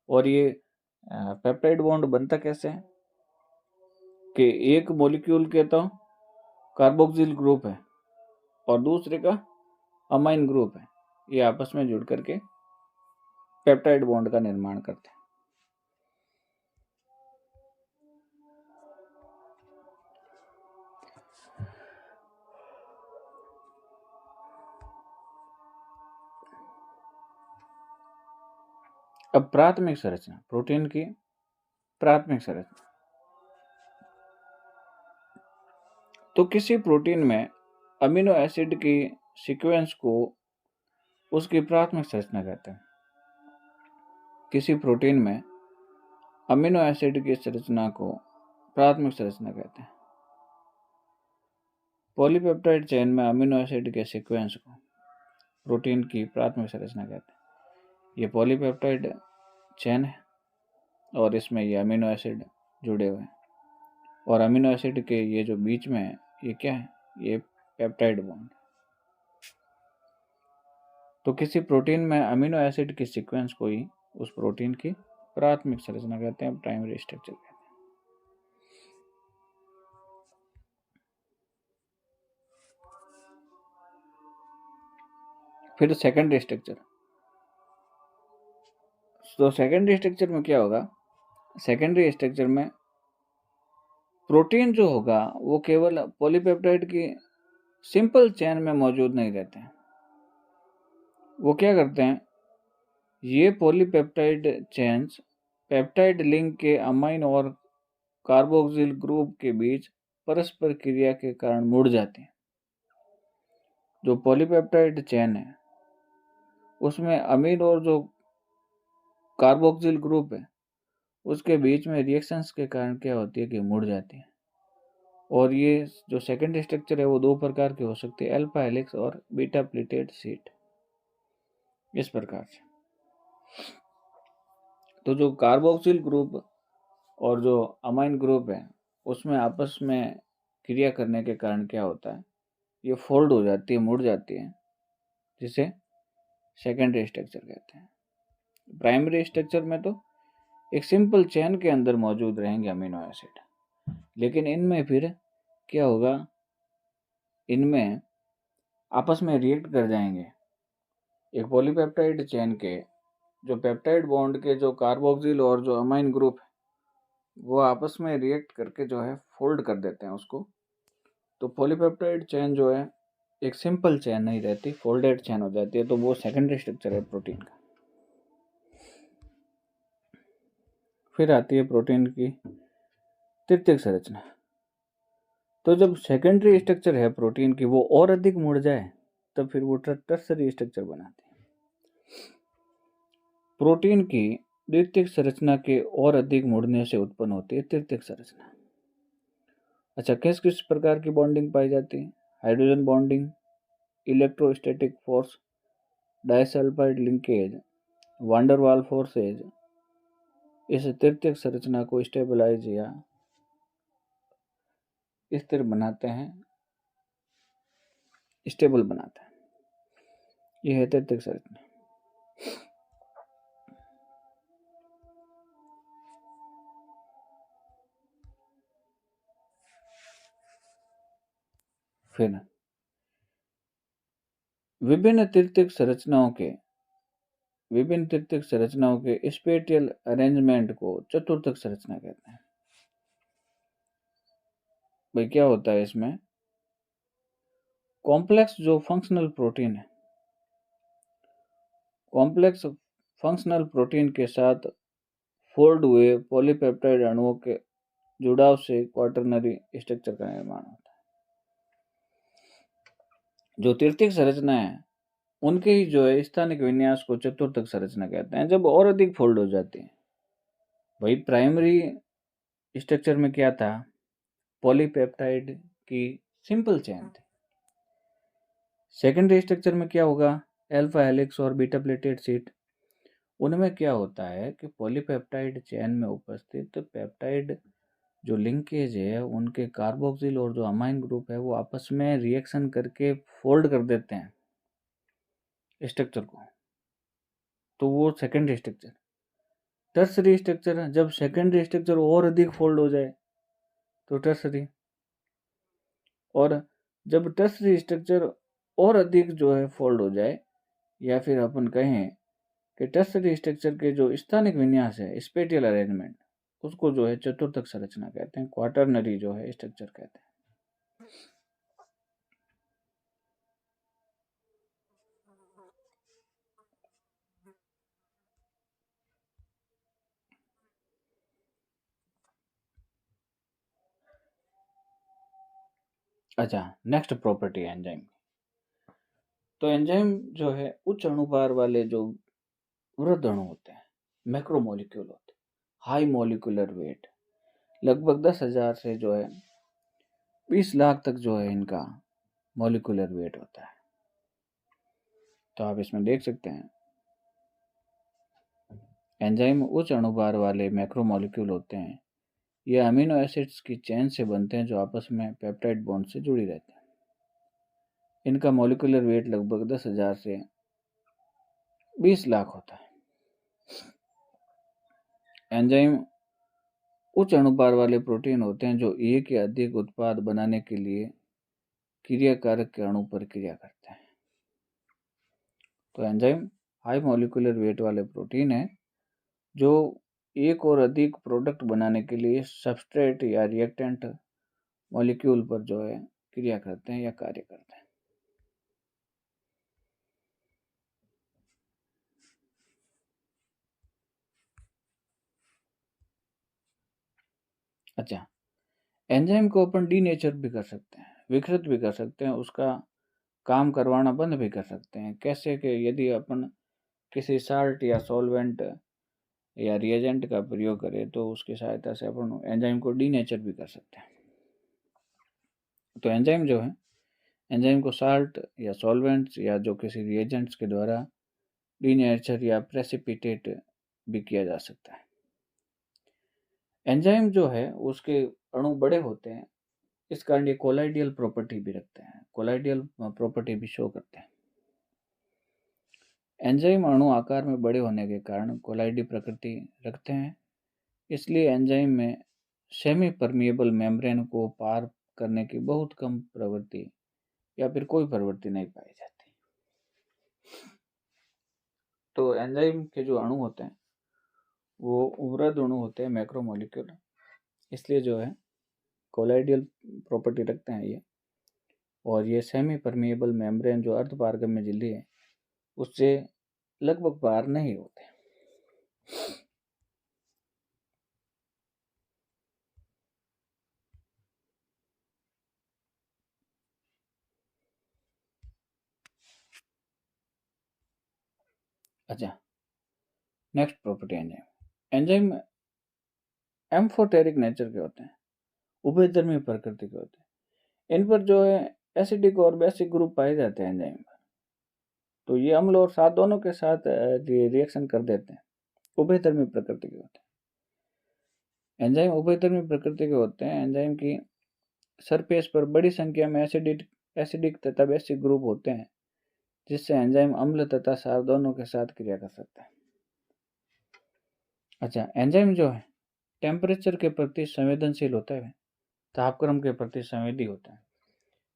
और ये पेप्टाइड बॉन्ड बनता कैसे है कि एक मॉलिक्यूल के तो कार्बोक्सिल ग्रुप है और दूसरे का अमाइन ग्रुप है, ये आपस में जुड़ करके पेप्टाइड बॉन्ड का निर्माण करते हैं। अब प्राथमिक संरचना, प्रोटीन की प्राथमिक संरचना। तो किसी प्रोटीन में अमीनो एसिड की सीक्वेंस को उसकी प्राथमिक संरचना कहते हैं। किसी प्रोटीन में अमीनो एसिड की संरचना को प्राथमिक संरचना कहते हैं। पॉलीपेप्टाइड चेन में अमीनो एसिड के सीक्वेंस को प्रोटीन की प्राथमिक संरचना कहते हैं। ये पॉलीपेप्टाइड चेन है और इसमें ये अमीनो एसिड जुड़े हुए हैं और अमीनो एसिड के ये जो बीच में है ये क्या है, ये पेप्टाइड बॉन्ड। तो किसी प्रोटीन में अमीनो एसिड की सीक्वेंस को ही उस प्रोटीन की प्राथमिक संरचना कहते हैं, प्राइमरी स्ट्रक्चर कहते हैं। फिर सेकेंडरी स्ट्रक्चर। तो सेकेंडरी स्ट्रक्चर में क्या होगा, सेकेंडरी स्ट्रक्चर में प्रोटीन जो होगा वो केवल पॉलीपेप्टाइड की सिंपल चेन में मौजूद नहीं रहते हैं। वो क्या करते हैं, ये पॉलीपेप्टाइड चेन्स पेप्टाइड लिंक के अमाइन और कार्बोक्सिल ग्रुप के बीच परस्पर क्रिया के कारण मुड़ जाते हैं। जो पॉलीपेप्टाइड चेन है उसमें अमीन और जो कार्बोक्सिल ग्रुप है उसके बीच में रिएक्शंस के कारण क्या होती है कि मुड़ जाती है। और ये जो सेकेंडरी स्ट्रक्चर है वो दो प्रकार के हो सकते हैं, अल्फा हेलिक्स और बीटा प्लीटेड शीट, इस प्रकार से। तो जो कार्बोक्सिल ग्रुप और जो अमाइन ग्रुप है उसमें आपस में क्रिया करने के कारण क्या होता है, ये फोल्ड हो जाती है, मुड़ जाती है, जिसे सेकेंडरी स्ट्रक्चर कहते हैं। प्राइमरी स्ट्रक्चर में तो एक सिंपल चेन के अंदर मौजूद रहेंगे अमीनो एसिड, लेकिन इनमें फिर क्या होगा, इनमें आपस में रिएक्ट कर जाएंगे। एक पॉलीपेप्टाइड चेन के जो पेप्टाइड बॉन्ड के जो कार्बोक्सिल और जो अमाइन ग्रुप है वो आपस में रिएक्ट करके जो है फोल्ड कर देते हैं उसको। तो पॉलीपेप्टाइड चेन जो है एक सिंपल चेन नहीं रहती, फोल्डेड चेन हो जाती है। तो वो सेकेंडरी स्ट्रक्चर है प्रोटीन का। फिर आती है प्रोटीन की तृतीयक संरचना। तो जब सेकेंडरी स्ट्रक्चर है प्रोटीन की वो और अधिक मुड़ जाए तब फिर वो टर्सरी स्ट्रक्चर बनाते हैं। प्रोटीन की द्वितीयक संरचना के और अधिक मुड़ने से उत्पन्न होती है तृतीयक संरचना। अच्छा, किस किस प्रकार की बॉन्डिंग पाई जाती है? Hydrogen bonding, electrostatic force, disulphide linkage, wander वाल फोर्सेज इस तृतीयक संरचना को स्टेबलाइज या स्थिर बनाते हैं, स्टेबल बनाते हैं। यह है तृतीयक संरचना। फिर विभिन्न तृतीयक संरचनाओं के स्पेटियल अरेंजमेंट को चतुर्थक संरचना कहते हैं। भाई क्या होता है इसमें? कॉम्प्लेक्स जो फंक्शनल प्रोटीन है, कॉम्प्लेक्स फंक्शनल प्रोटीन के साथ फोल्ड हुए पॉलीपेप्टाइड अणुओं के जुड़ाव से क्वाटरनरी स्ट्रक्चर का निर्माण होता है। जो तृतीयक संरचना है उनके ही जो है स्थानिक विन्यास को चतुर्थक संरचना कहते हैं, जब और अधिक फोल्ड हो जाती है। भाई प्राइमरी स्ट्रक्चर में क्या था? पॉलीपेप्टाइड की सिंपल चेन थी। सेकेंडरी स्ट्रक्चर में क्या होगा? अल्फा हेलिक्स और बीटा प्लेटेड सीट। उनमें क्या होता है कि पॉलीपेप्टाइड चेन में उपस्थित पेप्टाइड जो लिंकेज है उनके कार्बोक्सिल और जो अमाइन ग्रुप है वो आपस में रिएक्शन करके फोल्ड कर देते हैं स्ट्रक्चर को, तो वो सेकेंडरी स्ट्रक्चर। टर्सरी स्ट्रक्चर, जब सेकेंडरी स्ट्रक्चर और अधिक फोल्ड हो जाए तो टर्सरी, और जब टर्सरी स्ट्रक्चर और अधिक जो है फोल्ड हो जाए, या फिर अपन कहें कि टर्सरी स्ट्रक्चर के जो स्थानिक विन्यास है स्पेटियल अरेंजमेंट, उसको जो है चतुर्थक संरचना कहते हैं, क्वाटरनरी जो है स्ट्रक्चर कहते हैं। अच्छा, नेक्स्ट प्रॉपर्टी है एंजाइम। तो एंजाइम जो है उच्च अणुभार वाले जो वृहद अणु होते हैं, मैक्रोमोलिक्यूल होते हैं, हाई मोलिकुलर वेट, लगभग 10,000 से जो है 20 लाख तक जो है इनका मोलिकुलर वेट होता है। तो आप इसमें देख सकते हैं एंजाइम उच्च अणुभार वाले मैक्रोमोलिक्यूल होते हैं। ये अमीनो एसिड्स की चेन से बनते हैं जो आपस में पेप्टाइड बॉन्ड से जुड़ी रहते हैं। इनका मोलिकुलर वेट लगभग 10,000 से 20 लाख होता है। एंजाइम उच्च अणुभार वाले प्रोटीन होते हैं जो एक या अधिक उत्पाद बनाने के लिए क्रियाकारक के अणु पर क्रिया करते हैं। तो एंजाइम हाई मॉलिक्यूलर वेट वाले प्रोटीन है जो एक और अधिक प्रोडक्ट बनाने के लिए सबस्ट्रेट या रिएक्टेंट मॉलिक्यूल पर जो है क्रिया करते हैं या कार्य करते हैं। अच्छा, एंजाइम को अपन डीनेचर भी कर सकते हैं, विकृत भी कर सकते हैं, उसका काम करवाना बंद भी कर सकते हैं। कैसे कि यदि अपन किसी साल्ट या सॉल्वेंट या रिएजेंट का प्रयोग करें तो उसकी सहायता से अपन एंजाइम को डीनेचर भी कर सकते हैं। तो एंजाइम जो है, एंजाइम को साल्ट या सॉल्वेंट्स या जो किसी रिएजेंट्स के द्वारा डीनेचर या प्रेसिपिटेट भी किया जा सकता है। एंजाइम जो है उसके अणु बड़े होते हैं, इस कारण ये कोलाइडियल प्रॉपर्टी भी रखते हैं, कोलाइडियल प्रॉपर्टी भी शो करते हैं। एंजाइम अणु आकार में बड़े होने के कारण कोलाइडी प्रकृति रखते हैं, इसलिए एंजाइम में सेमी परमिएबल मेम्ब्रेन को पार करने की बहुत कम प्रवृत्ति या फिर कोई प्रवृत्ति नहीं पाई जाती। तो एंजाइम के जो अणु होते हैं वो वृहद अणु होते हैं, मैक्रोमोलिक्यूल, इसलिए जो है कोलाइडियल प्रॉपर्टी रखते हैं ये, और ये सेमी परमिएबल मेम्ब्रेन जो अर्धपारगम्य झिल्ली है उससे लगभग पार नहीं होते। अच्छा, next property enzyme. Enzyme amphoteric nature के होते हैं, उभयधर्मी प्रकृति के होते हैं। इन पर जो है एसिडिक और बेसिक ग्रुप पाए जाते हैं एंजाइम पर, तो ये अम्ल और साथ दोनों के साथ रिएक्शन कर देते हैं, उभयधर्मी प्रकृति के होते हैं। एंजाइम उभयधर्मी प्रकृति के होते हैं। एंजाइम की सरफेस पर बड़ी संख्या में एसिडिक तथा बेसिक ग्रुप होते हैं, जिससे एंजाइम अम्ल तथा सार दोनों के साथ क्रिया कर सकता है। अच्छा, एंजाइम जो है टेम्परेचर के प्रति संवेदनशील होता है, तापक्रम के प्रति संवेदी होता है।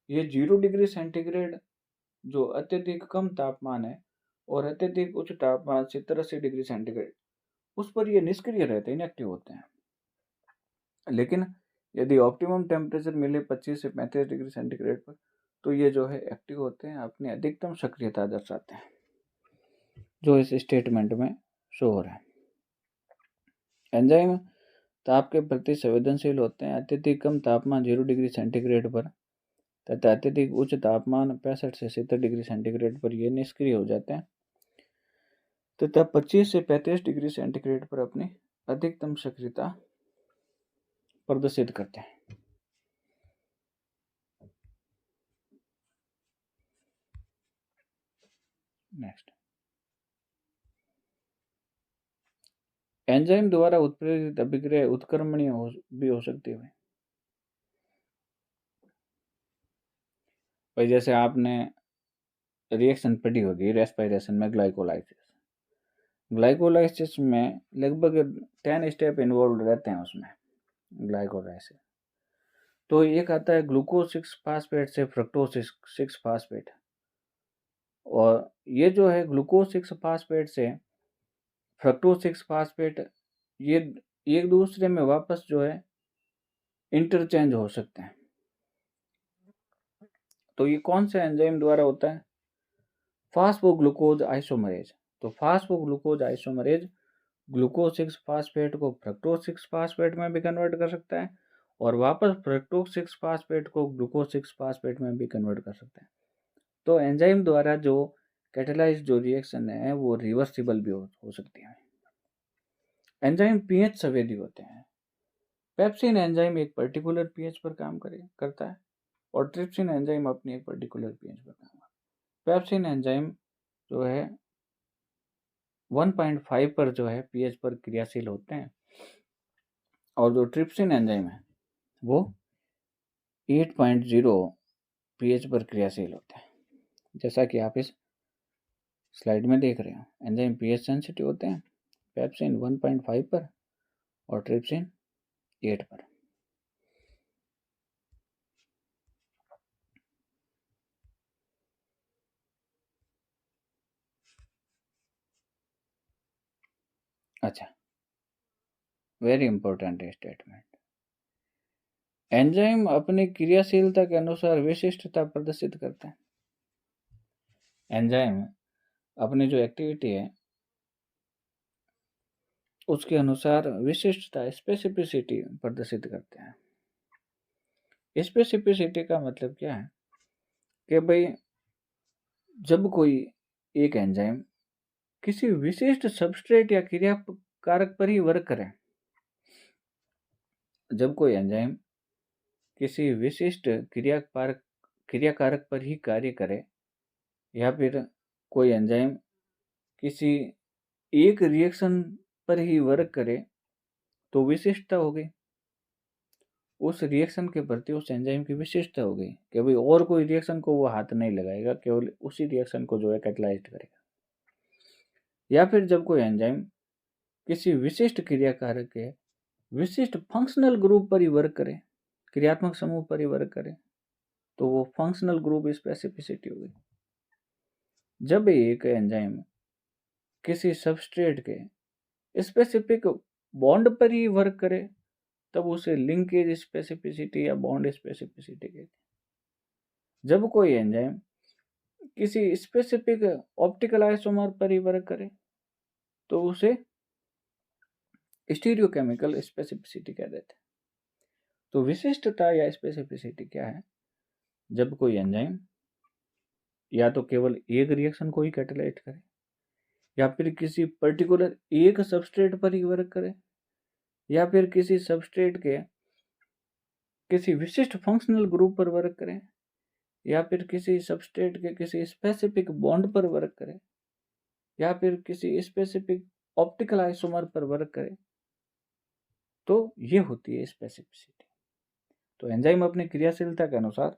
ये 0 डिग्री सेंटीग्रेड जो अत्यधिक कम तापमान है और अत्यधिक उच्च तापमान 70-80 डिग्री सेंटीग्रेड, उस पर ये निष्क्रिय रहते हैं, इनएक्टिव होते हैं। लेकिन यदि ऑप्टिमम टेम्परेचर मिले 25 से 35 डिग्री सेंटीग्रेड पर, तो ये जो है एक्टिव होते हैं, अपनी अधिकतम सक्रियता दर्शाते हैं, जो इस स्टेटमेंट में शो हो रहा है। एंजाइम ताप के प्रति संवेदनशील होते हैं। अत्यधिक कम तापमान 0 डिग्री सेंटीग्रेड पर तथा अत्यधिक उच्च तापमान 65 से 70 डिग्री सेंटीग्रेड पर ये निष्क्रिय हो जाते हैं तथा 25 से 35 डिग्री सेंटीग्रेड पर अपनी अधिकतम सक्रियता प्रदर्शित करते हैं। नेक्स्ट, एंजाइम द्वारा उत्प्रेरित अभिक्रिया उत्क्रमणीय भी हो सकती है। भाई जैसे आपने रिएक्शन पढ़ी होगी रेस्पिरेशन में, ग्लाइकोलाइसिस। ग्लाइकोलाइसिस में लगभग 10 स्टेप इन्वॉल्व रहते हैं उसमें, ग्लाइकोलाइसिस। तो एक आता है ग्लूकोज 6 फास्फेट से फ्रक्टोज 6 फास्फेट, और ये जो है ग्लूकोज 6 फास्फेट से फ्रक्टोज 6 फास्फेट, ये एक दूसरे में वापस जो है इंटरचेंज हो सकते हैं। तो ये कौन से एंजाइम द्वारा होता है? फास्फोग्लूकोज आइसोमरेज। तो फास्फोग्लूकोज आइसोमरेज ग्लूकोज 6 फास्फेट को फ्रक्टोज 6 फास्फेट में भी कन्वर्ट कर सकता है और वापस फ्रक्टोज 6 फास्फेट को ग्लूकोज 6 फास्फेट में भी कन्वर्ट कर सकता है। तो एंजाइम द्वारा जो कैटेलाइज जो रिएक्शन है वो रिवर्सिबल भी हो सकती है। एंजाइम पीएच संवेदी होते हैं। पेप्सिन एंजाइम एक पर्टिकुलर पीएच पर काम करता है और ट्रिप्सिन एंजाइम अपनी एक पर्टिकुलर पीएच पर काम करता है। पेप्सिन एंजाइम जो है 1.5 पर जो है पीएच पर क्रियाशील होते हैं और जो ट्रिप्सिन एंजाइम है वो 8.0 पीएच पर क्रियाशील होते हैं। जैसा कि आप इस स्लाइड में देख रहे हो, एंजाइम पीएच सेंसिटिव होते हैं, पेप्सिन 1.5 पर और ट्रिप्सिन 8 पर। अच्छा, वेरी इंपॉर्टेंट स्टेटमेंट। एंजाइम अपनी क्रियाशीलता के अनुसार विशिष्टता प्रदर्शित करते हैं। एंजाइम अपनी जो एक्टिविटी है उसके अनुसार विशिष्टता स्पेसिफिसिटी प्रदर्शित करते हैं। स्पेसिफिसिटी का मतलब क्या है कि भाई जब कोई एक एंजाइम किसी विशिष्ट सबस्ट्रेट या क्रिया कारक पर ही वर्क करे, जब कोई एंजाइम किसी विशिष्ट क्रिया कारक पर ही कार्य करे या फिर कोई एंजाइम किसी एक रिएक्शन पर ही वर्क करे, तो विशिष्टता हो गई। उस रिएक्शन के प्रति उस एंजाइम की विशिष्टता हो गई कि भाई और कोई रिएक्शन को वो हाथ नहीं लगाएगा, केवल उसी रिएक्शन को जो है कैटलाइज्ड करेगा। या फिर जब कोई एंजाइम किसी विशिष्ट क्रिया कारक के विशिष्ट फंक्शनल ग्रुप पर ही वर्क करे, क्रियात्मक समूह पर ही वर्क करे, तो वो फंक्शनल ग्रुप स्पेसिफिसिटी हो गई। जब एक एंजाइम किसी सबस्ट्रेट के स्पेसिफिक बॉन्ड पर ही वर्क करे, तब उसे लिंकेज स्पेसिफिसिटी या बॉन्ड स्पेसिफिसिटी कहते हैं। जब कोई एंजाइम किसी स्पेसिफिक ऑप्टिकल आइसोमर पर ही वर्क करे, तो उसे स्टीरियोकेमिकल स्पेसिफिसिटी कह देते हैं। तो विशिष्टता या स्पेसिफिसिटी क्या है? जब कोई एंजाइम या तो केवल एक रिएक्शन को ही कैटेलाइज करे या फिर किसी पर्टिकुलर एक सबस्ट्रेट पर ही वर्क करे, या फिर किसी सबस्ट्रेट के किसी विशिष्ट फंक्शनल ग्रुप पर वर्क करें, या फिर किसी सबस्ट्रेट के किसी स्पेसिफिक बॉन्ड पर वर्क करें, या फिर किसी स्पेसिफिक ऑप्टिकल आइसोमर पर वर्क करे, तो ये होती है स्पेसिफिसिटी। तो एंजाइम अपनी क्रियाशीलता के अनुसार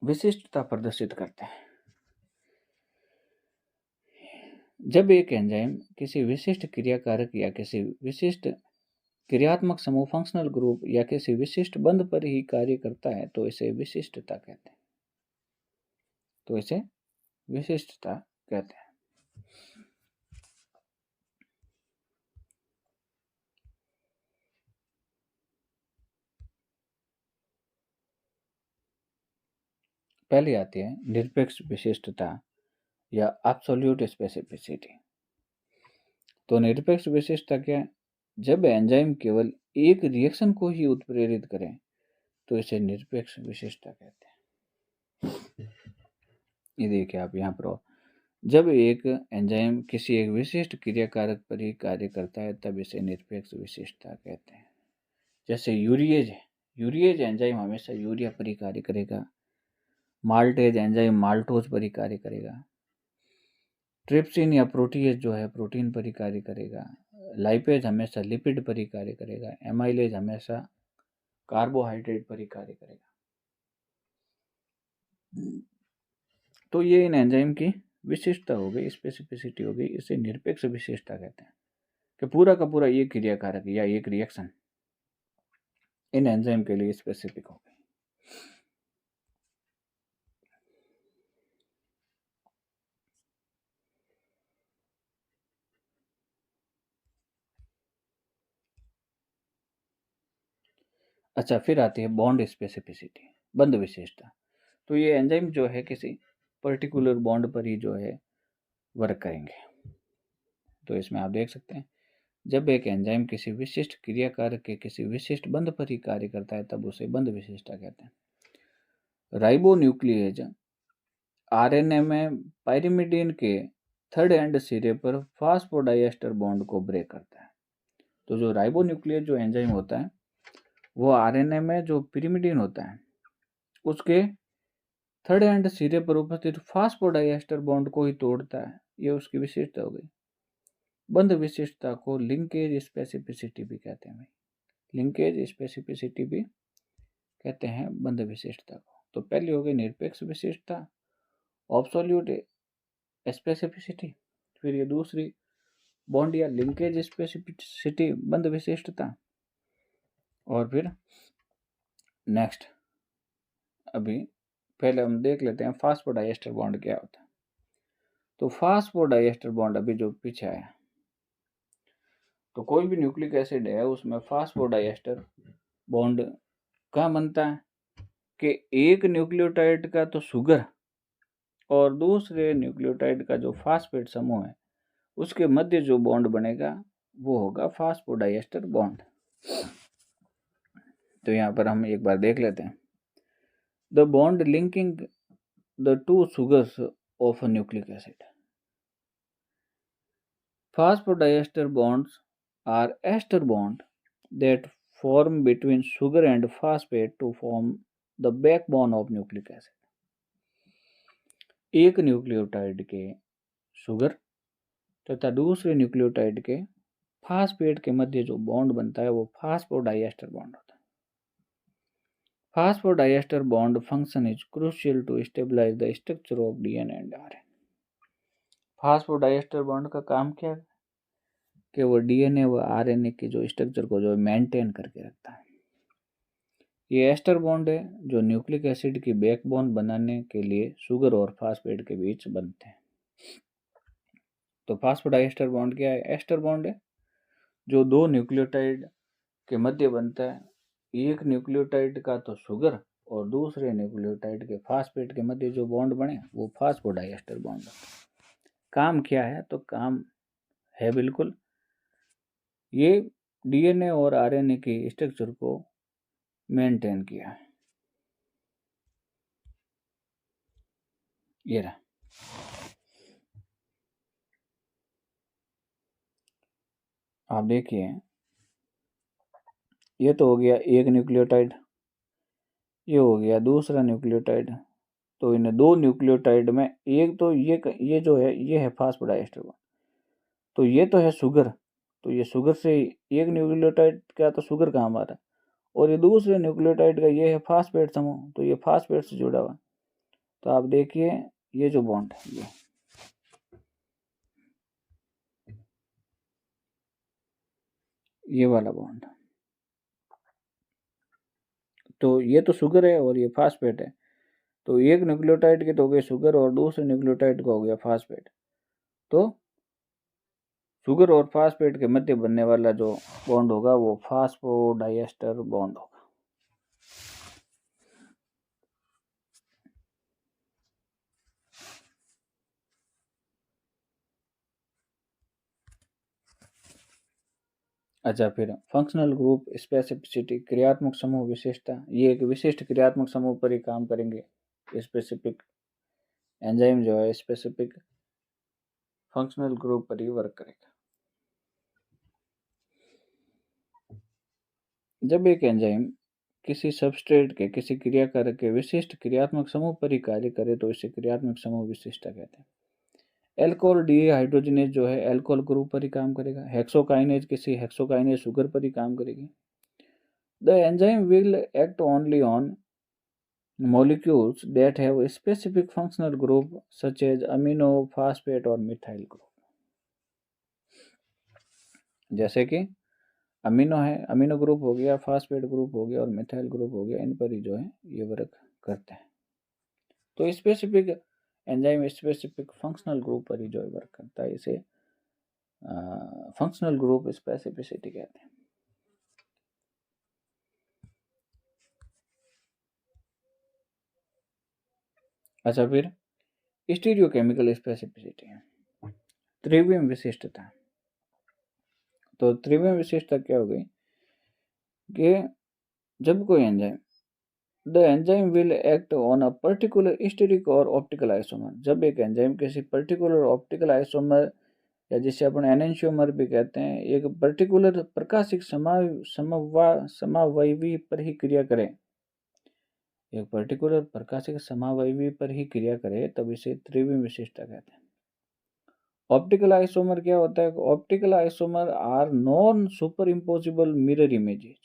विशिष्टता प्रदर्शित करते हैं। जब एक एंजाइम किसी विशिष्ट क्रियाकारक या किसी विशिष्ट क्रियात्मक समूह फंक्शनल ग्रुप या किसी विशिष्ट बंध पर ही कार्य करता है तो इसे विशिष्टता कहते हैं। तो इसे विशिष्टता कहते हैं। पहले आती है निरपेक्ष विशिष्टता या एब्सोल्यूट स्पेसिफिसिटी। तो निरपेक्ष विशिष्टता क्या है? जब एंजाइम केवल एक रिएक्शन को ही उत्प्रेरित करें तो इसे निरपेक्ष विशिष्टता कहते हैं। ये देखिए आप यहाँ पर, जब एक एंजाइम किसी एक विशिष्ट क्रियाकारक पर ही कार्य करता है तब इसे निरपेक्ष विशिष्टता कहते हैं। जैसे यूरिएज है, यूरिएज एंजाइम हमेशा यूरिया पर ही कार्य करेगा। माल्टेज एंजाइम माल्टोज पर ही कार्य करेगा। ट्रिप्सिन या प्रोटीएज जो है प्रोटीन पर ही कार्य करेगा। लाइपेज हमेशा लिपिड पर ही कार्य करेगा। एमाइलेज हमेशा कार्बोहाइड्रेट पर ही कार्य करेगा। तो ये इन एंजाइम की विशिष्टता हो गई, स्पेसिफिसिटी हो गई। इसे निरपेक्ष विशेषता कहते हैं कि पूरा का पूरा ये क्रियाकारक या एक रिएक्शन इन एंजाइम के लिए स्पेसिफिक हो गई। अच्छा, फिर आती है बॉन्ड स्पेसिफिसिटी, बंध विशेषता। तो ये एंजाइम जो है किसी पर्टिकुलर बॉन्ड पर ही जो है वर्क करेंगे। तो इसमें आप देख सकते हैं, जब एक एंजाइम किसी विशिष्ट क्रियाकारक के किसी विशिष्ट बंध पर ही कार्य करता है तब उसे बंध विशेषता कहते हैं। राइबोन्यूक्लिएज आरएनए में पाइरिमिडीन के थर्ड एंड सिरे पर फास्फोडाइएस्टर बॉन्ड को ब्रेक करता है। तो जो राइबोन्यूक्लिएज जो एंजाइम होता है वो आरएनए में जो पिरिमिडीन होता है उसके थर्ड एंड सिरे पर उपस्थित फास्फोडाइएस्टर बॉन्ड को ही तोड़ता है। ये उसकी विशेषता हो गई। बंध विशिष्टता को लिंकेज स्पेसिफिसिटी भी कहते हैं। लिंकेज स्पेसिफिसिटी भी कहते हैं बंध विशिष्टता को। तो पहली हो गई निरपेक्ष विशिष्टता, ऑब्सोल्यूट स्पेसिफिसिटी। फिर ये दूसरी बॉन्ड या लिंकेज स्पेसिफिसिटी, बंध विशिष्टता। और फिर नेक्स्ट अभी पहले हम देख लेते हैं फास्फोडाइएस्टर बॉन्ड क्या होता है। तो फास्फोडाइएस्टर बॉन्ड अभी जो पीछे आया, तो कोई भी न्यूक्लिक एसिड है उसमें फास्फोडाइएस्टर बॉन्ड क्या बनता है कि एक न्यूक्लियोटाइड का तो शुगर और दूसरे न्यूक्लियोटाइड का जो फास्फेट समूह है उसके मध्य जो बॉन्ड बनेगा वो होगा फास्फोडाइएस्टर बॉन्ड। तो यहाँ पर हम एक बार देख लेते हैं। The bond linking the two sugars of a nucleic acid. Phosphodiester bonds are ester bonds that form between sugar and phosphate to form the backbone of nucleic acid. एक न्यूक्लियोटाइड के शुगर तथा दूसरे न्यूक्लियोटाइड के phosphate के मध्य जो bond बनता है वो फास्फोडाइएस्टर बॉन्ड होता है। Phosphodiester bond function is crucial to stabilize the structure of DNA and RNA. Phosphodiester bond का काम क्या है कि वो डीएनए व आरएनए के जो स्ट्रक्चर को जो मेंटेन करके रखता है। ये एस्टर बॉन्ड है जो न्यूक्लिक एसिड की बैकबोन बनाने के लिए शुगर और फास्फेट के बीच बनते हैं। तो फास्फोडाइएस्टर बॉन्ड क्या है? एस्टर बॉन्ड है जो दो न्यूक्लियोटाइड के मध्य बनता है। एक न्यूक्लियोटाइड का तो शुगर और दूसरे न्यूक्लियोटाइड के फास्फेट के मध्य जो बॉन्ड बने वो फास्फोडाइएस्टर बॉन्ड। काम क्या है? तो काम है बिल्कुल ये डीएनए और आरएनए के स्ट्रक्चर को मेंटेन किया है। ये रहा। आप देखिए, ये तो हो गया एक न्यूक्लियोटाइड, ये हो गया दूसरा न्यूक्लियोटाइड। तो इन दो न्यूक्लियोटाइड में एक तो ये जो है ये है फास्फोडाइएस्टर बॉन्ड, तो ये तो है शुगर, तो ये शुगर से एक न्यूक्लियोटाइड का तो शुगर का हमारा, और ये दूसरे न्यूक्लियोटाइड का ये है फास्फेट समूह, तो ये फास्फेट से जुड़ा हुआ। तो आप देखिए ये जो बॉन्ड है ये वाला बॉन्ड, तो ये तो शुगर है और ये फास्फेट है, तो एक न्यूक्लियोटाइड के तो हो गए शुगर और दूसरे न्यूक्लियोटाइड का हो गया फास्फेट। तो शुगर और फास्फेट के मध्य बनने वाला जो बॉन्ड होगा वो फास्फोडाइएस्टर बॉन्ड होगा। अच्छा, फिर फंक्शनल ग्रुप स्पेसिफिसिटी, क्रियात्मक समूह विशेषता, ये एक विशिष्ट क्रियात्मक समूह पर ही काम करेंगे। स्पेसिफिक एंजाइम जो है स्पेसिफिक फंक्शनल ग्रुप पर ही वर्क करेगा। जब एक एंजाइम किसी सबस्ट्रेट के किसी क्रियाकारक के विशिष्ट क्रियात्मक समूह पर ही कार्य करे तो इसे क्रियात्मक समूह विशिष्टता कहते हैं। एल्कोहल डीहाइड्रोजिनेज जो है एल्कोहल ग्रुप पर ही काम करेगा। हेक्सोकाइनेज किसी हेक्सोकाइनेज शुगर पर ही काम करेगी। The enzyme will act only on molecules that have a specific functional group such as amino, phosphate और मिथाइल ग्रुप। जैसे कि अमीनो है, अमीनो ग्रुप हो गया, फास्फेट ग्रुप हो गया और मिथाइल ग्रुप हो गया, इन पर ही जो है ये वर्क करते हैं। तो specific enzyme specific functional group पर ही जो है वर्क करता है, इसे फंक्शनल ग्रुप स्पेसिफिसिटी कहते हैं। अच्छा, फिर स्टीरियोकेमिकल स्पेसिफिसिटी है, त्रिविम विशिष्टता। तो त्रिविम विशिष्टता क्या हो गई कि जब कोई enzyme the enzyme will act on a particular steric और ऑप्टिकल आइसोमर, जब एक एंजाइम किसी पर्टिकुलर ऑप्टिकल आइसोमर या जिसे अपन एनेंशियोमर भी कहते हैं, एक पर्टिकुलर प्रकाशिक समावयवी पर ही क्रिया करे, एक पर्टिकुलर प्रकाशिक समावयवी पर ही क्रिया करे, तब इसे त्रिविम विशिष्टता कहते हैं। ऑप्टिकल आइसोमर क्या होता है? Optical isomer are non superimposable mirror images,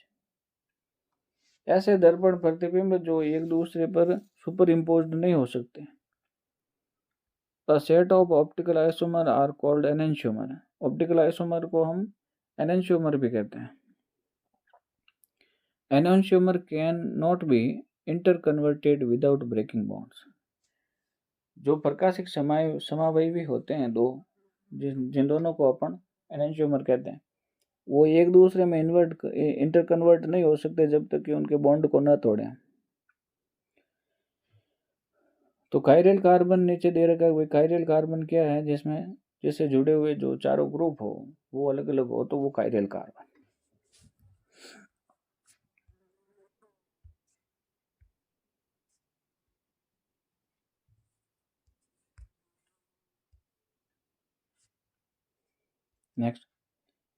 ऐसे दर्पण प्रतिबिंब जो एक दूसरे पर सुपर इम्पोज्ड नहीं हो सकते। A set of optical isomer are called enantiomer। Optical isomer को हम एनेंशियोमर भी कहते हैं। Enantiomer can not be interconverted without breaking bonds. जो प्रकाशिक समावयवी होते हैं दो, जिन दोनों को अपन एनेंशियोमर कहते हैं, वो एक दूसरे में इंटरकन्वर्ट नहीं हो सकते जब तक कि उनके बॉन्ड को न तोड़ें। तो कायरल कार्बन नीचे दे रखा है, कायरल कार्बन क्या है? जिसमें जिससे जुड़े हुए जो चारों ग्रुप हो वो अलग अलग हो, तो वो कायरल कार्बन। नेक्स्ट,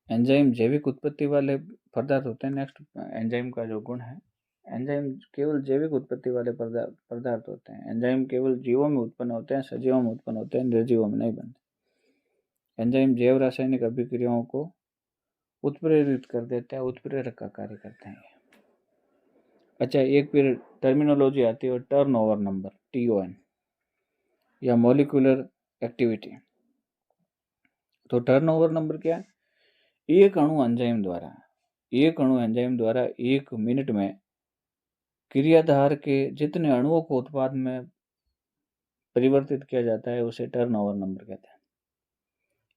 एंजाइम जैविक उत्पत्ति वाले पदार्थ होते हैं। नेक्स्ट, एंजाइम का जो गुण है, एंजाइम केवल जैविक उत्पत्ति वाले पदार्थ होते हैं। एंजाइम केवल जीवों में उत्पन्न होते हैं, सजीवों में उत्पन्न होते हैं, निर्जीवों में नहीं बनते। एंजाइम जैव रासायनिक अभिक्रियाओं को उत्प्रेरित कर देते हैं, उत्प्रेरक का कार्य करते हैं। अच्छा, एक फिर टर्मिनोलॉजी आती है टर्नओवर नंबर, TON, या मॉलिक्यूलर एक्टिविटी। तो टर्नओवर नंबर क्या है? एक अणु एंजाइम द्वारा 1 मिनट में क्रियाधार के जितने अणुओं को उत्पाद में परिवर्तित किया जाता है उसे टर्नओवर नंबर कहते हैं।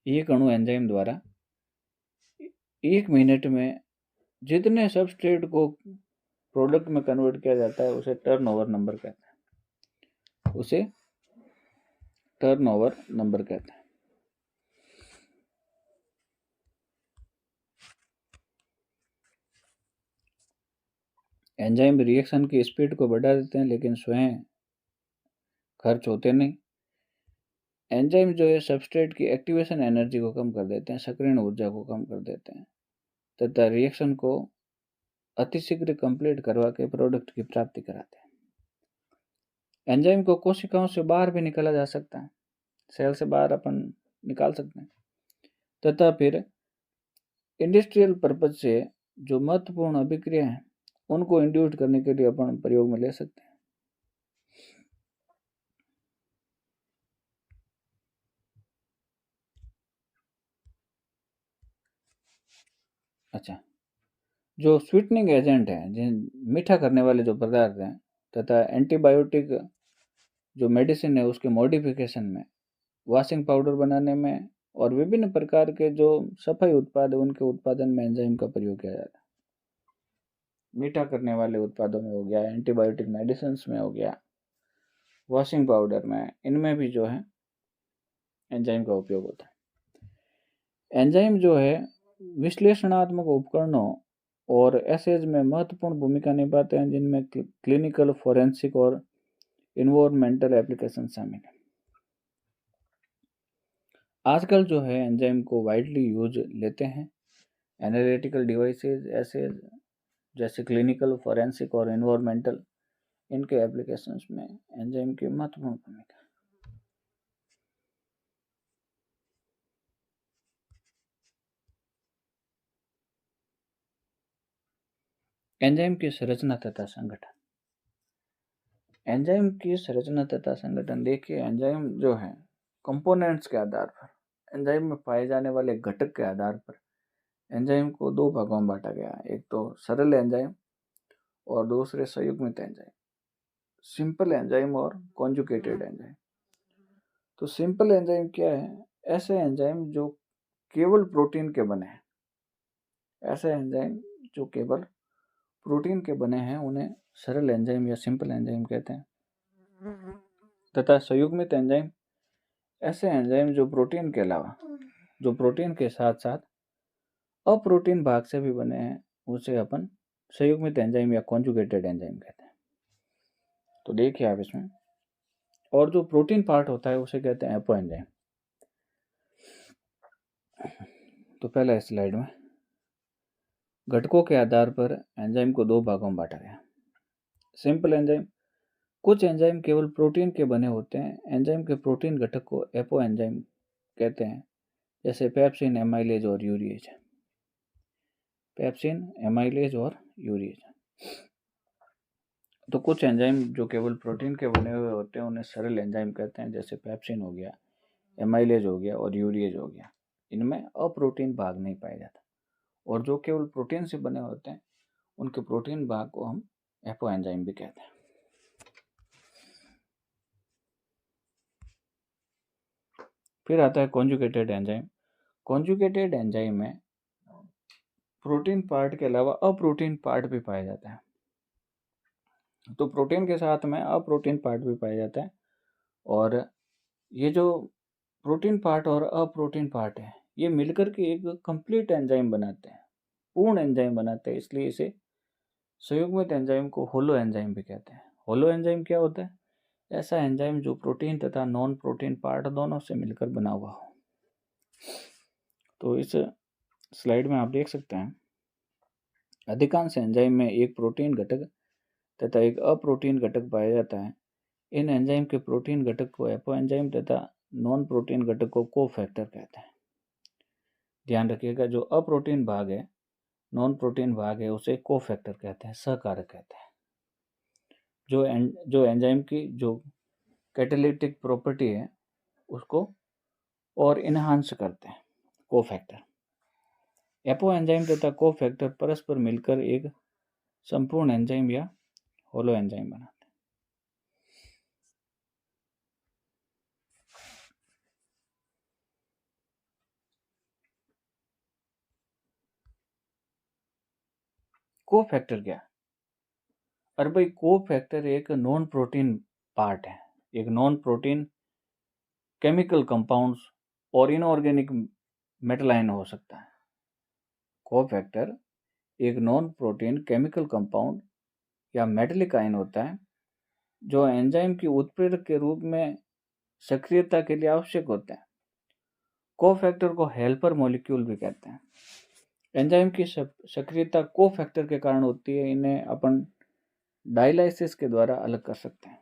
एक अणु एंजाइम द्वारा 1 मिनट में जितने सबस्ट्रेट को प्रोडक्ट में कन्वर्ट किया जाता है उसे टर्नओवर नंबर कहते हैं, उसे टर्नओवर नंबर कहते हैं। एंजाइम रिएक्शन की स्पीड को बढ़ा देते हैं लेकिन स्वयं खर्च होते नहीं। एंजाइम जो है सबस्ट्रेट की एक्टिवेशन एनर्जी को कम कर देते हैं, सक्रियण ऊर्जा को कम कर देते हैं तथा रिएक्शन को अतिशीघ्र कंप्लीट करवा के प्रोडक्ट की प्राप्ति कराते हैं। एंजाइम को कोशिकाओं से बाहर भी निकाला जा सकता है, सेल से बाहर अपन निकाल सकते हैं तथा फिर इंडस्ट्रियल पर्पज से जो महत्वपूर्ण अभिक्रिया है उनको इंड्यूस करने के लिए अपन प्रयोग में ले सकते हैं। अच्छा, जो स्वीटनिंग एजेंट है, जिन मीठा करने वाले जो पदार्थ हैं तथा एंटीबायोटिक जो मेडिसिन है उसके मॉडिफिकेशन में, वॉशिंग पाउडर बनाने में और विभिन्न प्रकार के जो सफाई उत्पाद है उनके उत्पादन में एंजाइम का प्रयोग किया जाता है। मीठा करने वाले उत्पादों में हो गया, एंटीबायोटिक मेडिसिन में हो गया, वॉशिंग पाउडर में, इनमें भी जो है एंजाइम का उपयोग होता है। एंजाइम जो है विश्लेषणात्मक उपकरणों और एसेज में महत्वपूर्ण भूमिका निभाते हैं, जिनमें क्लिनिकल, फोरेंसिक और इन्वायरमेंटल एप्लीकेशन शामिल है। आजकल जो है एंजाइम को वाइडली यूज लेते हैं एनालिटिकल डिवाइसेज, एसेज जैसे क्लिनिकल, फोरेंसिक और इन्वायरमेंटल, इनके एप्लीकेशंस में एंजाइम की महत्वपूर्ण भूमिका। एंजाइम की संरचना तथा संगठन। एंजाइम की संरचना तथा संगठन देखिए, एंजाइम जो है कंपोनेंट्स के आधार पर, एंजाइम में पाए जाने वाले घटक के आधार पर एंजाइम को दो भागों में बांटा गया है। एक तो सरल एंजाइम और दूसरे संयुग्मित एंजाइम, सिंपल एंजाइम और कॉन्जुगेटेड एंजाइम। तो सिंपल एंजाइम क्या है? ऐसे एंजाइम जो केवल प्रोटीन के बने हैं, ऐसे एंजाइम जो केवल प्रोटीन के बने हैं उन्हें सरल एंजाइम या सिंपल एंजाइम कहते हैं। तथा संयुग्मित एंजाइम ऐसे एंजाइम जो प्रोटीन के अलावा, जो प्रोटीन के साथ साथ अप्रोटीन भाग से भी बने हैं, उसे अपन संयुग्मित एंजाइम या कॉन्जुगेटेड एंजाइम कहते हैं। तो देखिए आप इसमें, और जो प्रोटीन पार्ट होता है उसे कहते हैं एपो एंजाइम। तो पहला स्लाइड में घटकों के आधार पर एंजाइम को दो भागों में बांटा गया। सिंपल एंजाइम, कुछ एंजाइम केवल प्रोटीन के बने होते हैं। एंजाइम के प्रोटीन घटक को एपो एंजाइम कहते हैं, जैसे पेप्सिन, एमाइलेज और यूरिएज। पेप्सिन, एमाइलेज और यूरिएज। तो कुछ एंजाइम जो केवल प्रोटीन के बने हुए होते हैं उन्हें सरल एंजाइम कहते हैं, जैसे पेप्सिन हो गया, एमाइलेज हो गया और यूरिएज हो गया। इनमें अप्रोटीन भाग नहीं पाया जाता। और जो केवल प्रोटीन से बने होते हैं उनके प्रोटीन भाग को हम एपो एंजाइम भी कहते हैं। फिर आता है कॉन्जुगेटेड एंजाइम। कॉन्जुगेटेड एंजाइम में प्रोटीन पार्ट के अलावा अप्रोटीन पार्ट भी पाया जाता है। तो प्रोटीन के साथ में अप्रोटीन पार्ट भी पाया जाता है, और ये जो प्रोटीन पार्ट और अप्रोटीन पार्ट है ये मिलकर के एक कंप्लीट एंजाइम बनाते हैं, पूर्ण एंजाइम बनाते हैं। इसलिए इसे संयुग्मित एंजाइम को होलो एंजाइम भी कहते हैं। होलो एंजाइम क्या होता है? ऐसा एंजाइम जो प्रोटीन तथा नॉन प्रोटीन पार्ट दोनों से मिलकर बना हुआ हो। तो इस स्लाइड में आप देख सकते हैं, अधिकांश एंजाइम में एक प्रोटीन घटक तथा एक अप्रोटीन घटक पाया जाता है। इन एंजाइम के प्रोटीन घटक को एपो एंजाइम तथा नॉन प्रोटीन घटक को कोफैक्टर कहते हैं। ध्यान रखिएगा, जो अप्रोटीन भाग है, नॉन प्रोटीन भाग है, उसे कोफैक्टर कहते हैं, सहकारक कहते हैं। जो एंजाइम की जो कैटालिटिक प्रॉपर्टी है उसको और इनहांस करते हैं, कोफैक्टर। एपो एंजाइम तथा कोफैक्टर परस्पर मिलकर एक संपूर्ण एंजाइम या होलो एंजाइम बनाते हैं। कोफैक्टर क्या? अरे भाई, कोफैक्टर एक नॉन प्रोटीन पार्ट है, एक नॉन प्रोटीन केमिकल कंपाउंड्स और इनऑर्गेनिक मेटल आयन हो सकता है। कोफैक्टर एक नॉन प्रोटीन केमिकल कंपाउंड या मेटेलिक आयन होता है, जो एंजाइम की उत्प्रेरक के रूप में सक्रियता के लिए आवश्यक होते हैं। कोफैक्टर को हेल्पर मॉलिक्यूल भी कहते हैं। एंजाइम की सक्रियता कोफैक्टर के कारण होती है। इन्हें अपन डायलाइसिस के द्वारा अलग कर सकते हैं।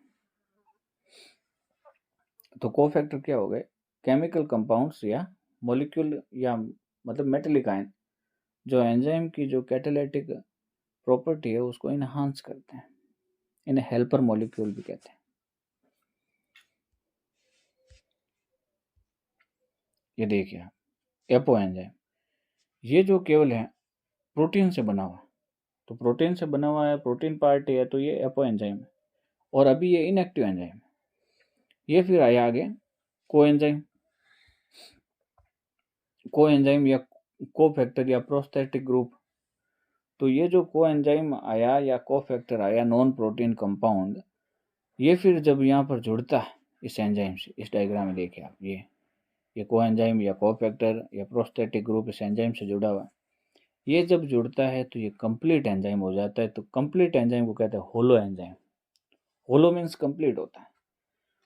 तो कोफैक्टर क्या हो गए? केमिकल कंपाउंड्स या मॉलिक्यूल या मतलब मेटेलिक आयन जो एंजाइम की जो कैटालिटिक प्रॉपर्टी है उसको इनहांस करते हैं। इन्हें हेल्पर मॉलिक्यूल भी कहते हैं। ये देखिए आप, एपो एंजाइम ये जो केवल है प्रोटीन से बना हुआ, तो प्रोटीन से बना हुआ है, प्रोटीन पार्ट है, तो ये एपो एंजाइम है। और अभी ये इनएक्टिव एंजाइम है। ये फिर आया आगे को एंजाइम या कोफैक्टर या प्रोस्थेटिक ग्रुप। तो ये जो को एंजाइम आया या कोफैक्टर आया नॉन प्रोटीन कंपाउंड, ये फिर जब यहाँ पर जुड़ता है इस एंजाइम से, इस डायग्राम में देखिए आप, ये को एंजाइम या कोफैक्टर या प्रोस्थेटिक ग्रुप इस एंजाइम से जुड़ा हुआ है। ये जब जुड़ता है तो ये कंप्लीट एंजाइम हो जाता है। तो कंप्लीट एंजाइम को कहते हैं होलो एंजाइम। होलो मीन्स कंप्लीट होता है।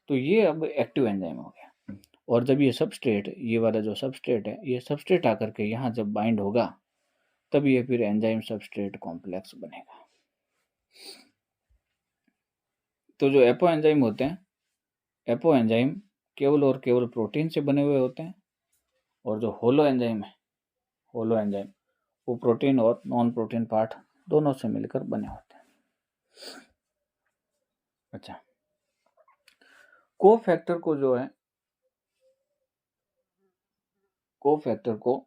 तो ये अब एक्टिव एंजाइम हो गया। और जब ये सबस्ट्रेट, ये वाला जो सबस्ट्रेट है, ये सबस्ट्रेट आकर के यहाँ जब बाइंड होगा तब ये फिर एंजाइम सबस्ट्रेट कॉम्प्लेक्स बनेगा। तो जो एपो एंजाइम होते हैं, एपो एंजाइम केवल और केवल प्रोटीन से बने हुए होते हैं। और जो होलो एंजाइम है, होलो एंजाइम वो प्रोटीन और नॉन प्रोटीन पार्ट दोनों से मिलकर बने होते हैं। अच्छा, कोफैक्टर को जो है, कोफैक्टर को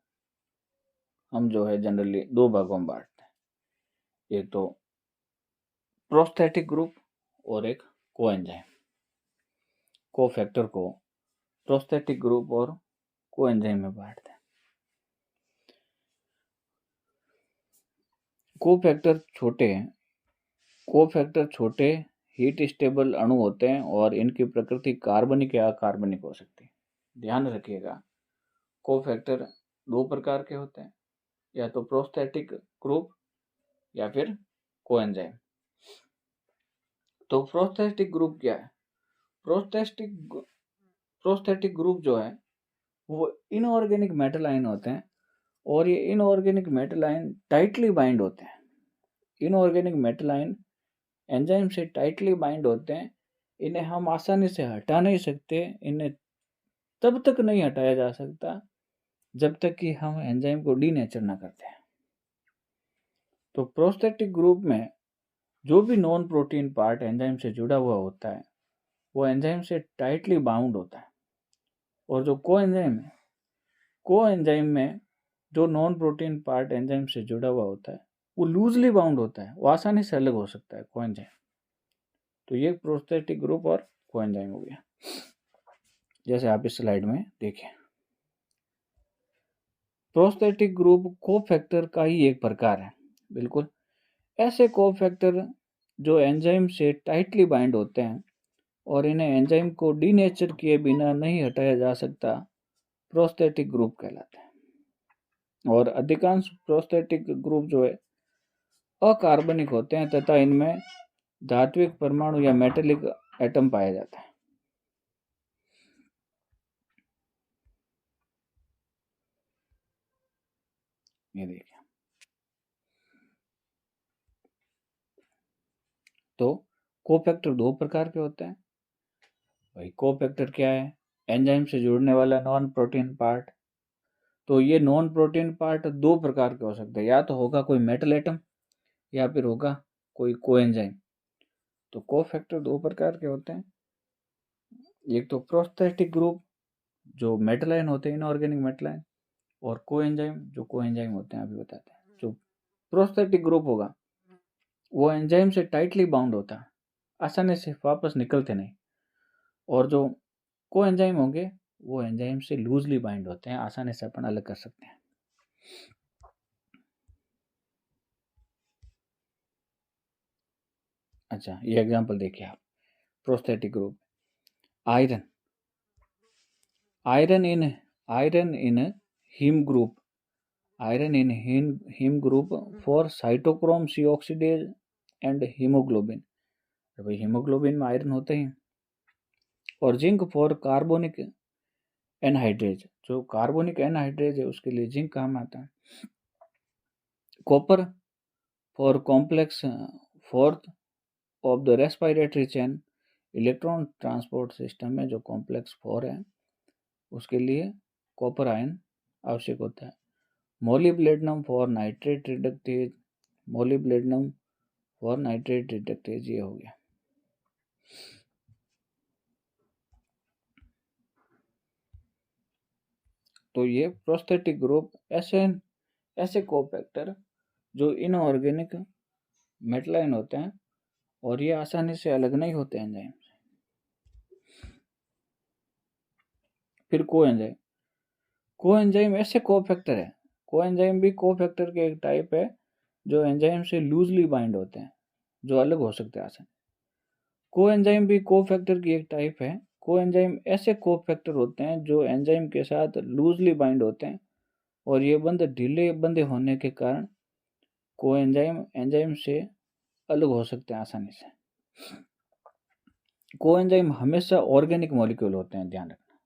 हम जो है जनरली दो भागों में बांटते हैं। एक तो प्रोस्थेटिक ग्रुप और एक कोएंजाइम। कोफैक्टर को प्रोस्थेटिक ग्रुप और कोएंजाइम में बांटते हैं। कोफैक्टर छोटे हीट स्टेबल अणु होते हैं और इनकी प्रकृति कार्बनिक या अकार्बनिक हो सकती है। ध्यान रखिएगा, कोफैक्टर दो प्रकार के होते हैं, या तो प्रोस्थेटिक ग्रुप या फिर कोएंजाइम। तो प्रोस्थेटिक ग्रुप क्या है? प्रोस्थेटिक ग्रुप जो है वो इनऑर्गेनिक मेटल आयन होते हैं और ये inorganic metal ion tightly bind होते हैं। इनऑर्गेनिक मेटल आयन एंजाइम से टाइटली बाइंड होते हैं। इन्हें हम आसानी से हटा नहीं सकते। इन्हें तब तक नहीं हटाया जा सकता जब तक कि हम एंजाइम को डीनेचर ना करते हैं। तो प्रोस्थेटिक ग्रुप में जो भी नॉन प्रोटीन पार्ट एंजाइम से जुड़ा हुआ होता है वो एंजाइम से टाइटली बाउंड होता है। और जो कोएंजाइम है, कोएंजाइम में जो नॉन प्रोटीन पार्ट एंजाइम से जुड़ा हुआ होता है वो लूजली बाउंड होता है, वो आसानी से अलग हो सकता है कोएंजाइम। तो ये प्रोस्थेटिक ग्रुप और कोएंजाइम हो गया, जैसे आप इस स्लाइड में देखें। प्रोस्थेटिक ग्रुप कोफैक्टर का ही एक प्रकार है। बिल्कुल ऐसे कोफैक्टर जो एंजाइम से टाइटली बाइंड होते हैं और इन्हें एंजाइम को डीनेचर किए बिना नहीं हटाया जा सकता, प्रोस्थेटिक ग्रुप कहलाते हैं। और अधिकांश प्रोस्थेटिक ग्रुप जो है अकार्बनिक होते हैं तथा इनमें धात्विक परमाणु या मेटेलिक एटम पाया जाता है। ये देखिए, तो कोफैक्टर दो प्रकार के होते हैं। भाई कोफैक्टर क्या है? एंजाइम से जुड़ने वाला नॉन प्रोटीन पार्ट। तो ये नॉन प्रोटीन पार्ट दो प्रकार के हो सकते हैं, या तो होगा कोई मेटल एटम या फिर होगा कोई कोएंजाइम। तो कोफैक्टर दो प्रकार के होते हैं, एक तो प्रोस्थेटिक ग्रुप जो मेटल आयन होते हैं, इनऑर्गेनिक मेटल आयन, और कोएंजाइम जो कोएंजाइम होते हैं, अभी बताते हैं। जो प्रोस्थेटिक ग्रुप होगा वो एंजाइम से टाइटली बाउंड होता है, आसानी से वापस निकलते नहीं। और जो कोएंजाइम होंगे वो एंजाइम से लूजली बाइंड होते हैं, आसानी से अपन अलग कर सकते हैं। अच्छा, ये एग्जांपल देखिए आप, prosthetic group, iron iron in heme group, iron in heme group for cytochrome C oxidase and hemoglobin। भाई हीमोग्लोबिन में आयरन होते हैं और जिंक फॉर कार्बोनिक एनहाइड्रेज, जो कार्बोनिक एनहाइड्रेज है उसके लिए जिंक काम आता है। Copper for complex fourth of the respiratory chain, electron transport system में जो कॉम्प्लेक्स 4 है उसके लिए कॉपर आयन आवश्यक होता है। Molybdenum for nitrate reductase, molybdenum for nitrate reductase, ये हो गया। तो ये प्रोस्थेटिक ग्रुप ऐसे कोफैक्टर जो इनऑर्गेनिक मेटलाइन होते हैं और ये आसानी से अलग नहीं होते एंजाइम से। फिर कोएंजाइम ऐसे कोफैक्टर है, कोएंजाइम भी कोफैक्टर के एक टाइप है जो एंजाइम से लूजली बाइंड होते हैं, जो अलग हो सकते हैं आसानी। कोएंजाइम भी कोफैक्टर की एक टाइप है। कोएंजाइम ऐसे कोफैक्टर होते हैं जो एंजाइम के साथ लूजली बाइंड होते हैं और ये ढीले बंधे होने के कारण कोएंजाइम एंजाइम से अलग हो सकते हैं आसानी से। कोएंजाइम हमेशा ऑर्गेनिक मॉलिक्यूल होते हैं, ध्यान रखना।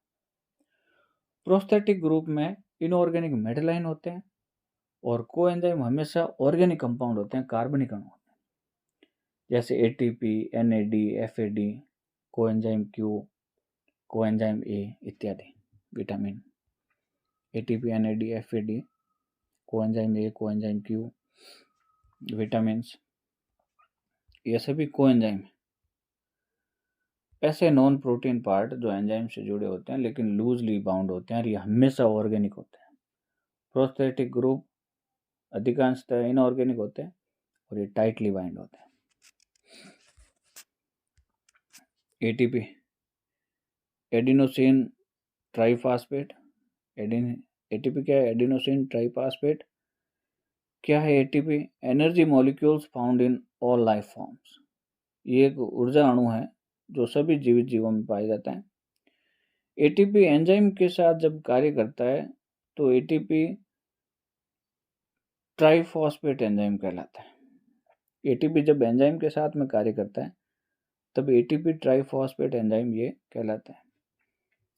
प्रोस्थेटिक ग्रुप में इनऑर्गेनिक मेटलाइन होते हैं और कोएंजाइम हमेशा ऑर्गेनिक कंपाउंड होते हैं, कार्बनिक अणु होते हैं, जैसे ATP, NAD, FAD, coenzyme Q, coenzyme A इत्यादि। Vitamin ATP, NAD, FAD, coenzyme A, coenzyme Q, vitamins, ये सभी कोएंजाइम है। ऐसे नॉन प्रोटीन पार्ट जो एंजाइम से जुड़े होते हैं लेकिन लूजली बाउंड होते हैं और ये हमेशा ऑर्गेनिक होते हैं। प्रोस्थेटिक ग्रुप अधिकांशतः इनऑर्गेनिक होते हैं और ये टाइटली बाइंड होते हैं। एटीपी, एडिनोसिन ट्राइफॉस्फेट, एटीपी क्या है? Adenosine triphosphate. क्या है ATP? Energy molecules found in all life forms. ये एक ऊर्जा अणु है जो सभी जीवित जीवों में पाया जाता है। एटीपी एंजाइम के साथ जब कार्य करता है तो एटीपी ट्राइफॉस्फेट एंजाइम कहलाता है। एटीपी जब एंजाइम के साथ में कार्य करता है तब एटीपी ट्राइफॉस्फेट एंजाइम ये कहलाता है।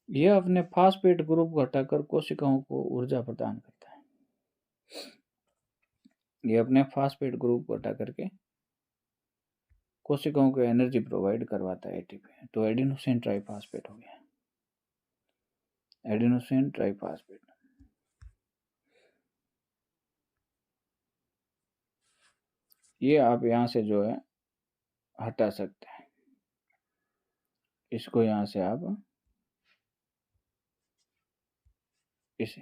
यह अपने फास्फेट ग्रुप को हटाकर कोशिकाओं को ऊर्जा प्रदान करता है। यह अपने फास्फेट ग्रुप को हटा करके कोशिकाओं को एनर्जी प्रोवाइड करवाता है एटीपी। तो एडिनोसिन ट्राइफॉस्फेट हो गया, एडिनोसिन ट्राइफॉस्फेट। ये आप यहाँ से जो है हटा सकते हैं, इसको यहाँ से आप इसे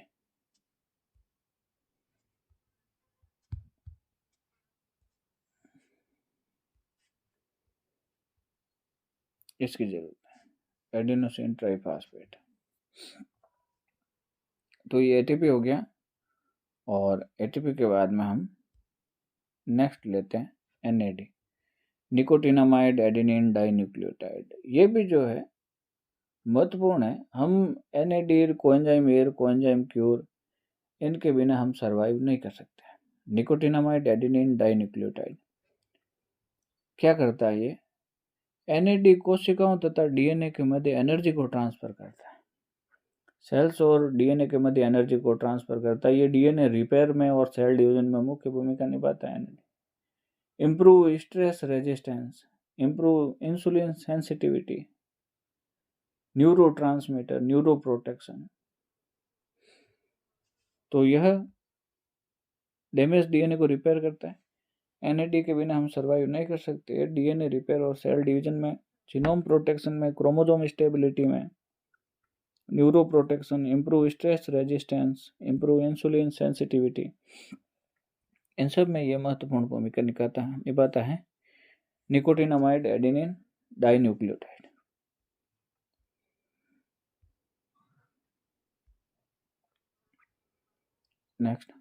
इसकी जरूरत है, एडिनोसिन ट्राइफॉस्फेट। तो ये एटीपी हो गया और एटीपी के बाद में हम नेक्स्ट लेते हैं एनएडी, निकोटिनामाइड एडेनिन डाइन्यूक्लियोटाइड। ये भी जो है महत्वपूर्ण है। हम NAD, coenzyme A, coenzyme cure, इनके बिना हम सरवाइव नहीं कर सकते। निकोटिनामाइड एडेनिन डाइन्यूक्लियोटाइड क्या करता है? ये एनएडी कोशिकाओं तथा डीएनए के मध्य एनर्जी को ट्रांसफर करता है। सेल्स और डीएनए के मध्य एनर्जी को ट्रांसफर करता है। ये डीएनए रिपेयर में और सेल डिवीजन में मुख्य भूमिका निभाता है। NAD improve stress resistance, improve insulin sensitivity, neurotransmitter, neuro protection. तो यह डैमेज डीएनए को रिपेयर करता है। एनएडी के बिना हम सर्वाइव नहीं कर सकते। डीएनए रिपेयर और सेल डिवीजन में, जीनोम प्रोटेक्शन में, क्रोमोसोम स्टेबिलिटी में, neuro protection, improve stress resistance, improve insulin sensitivity, इन सब में यह महत्वपूर्ण भूमिका निभाता है nicotinamide adenine dinucleotide. Next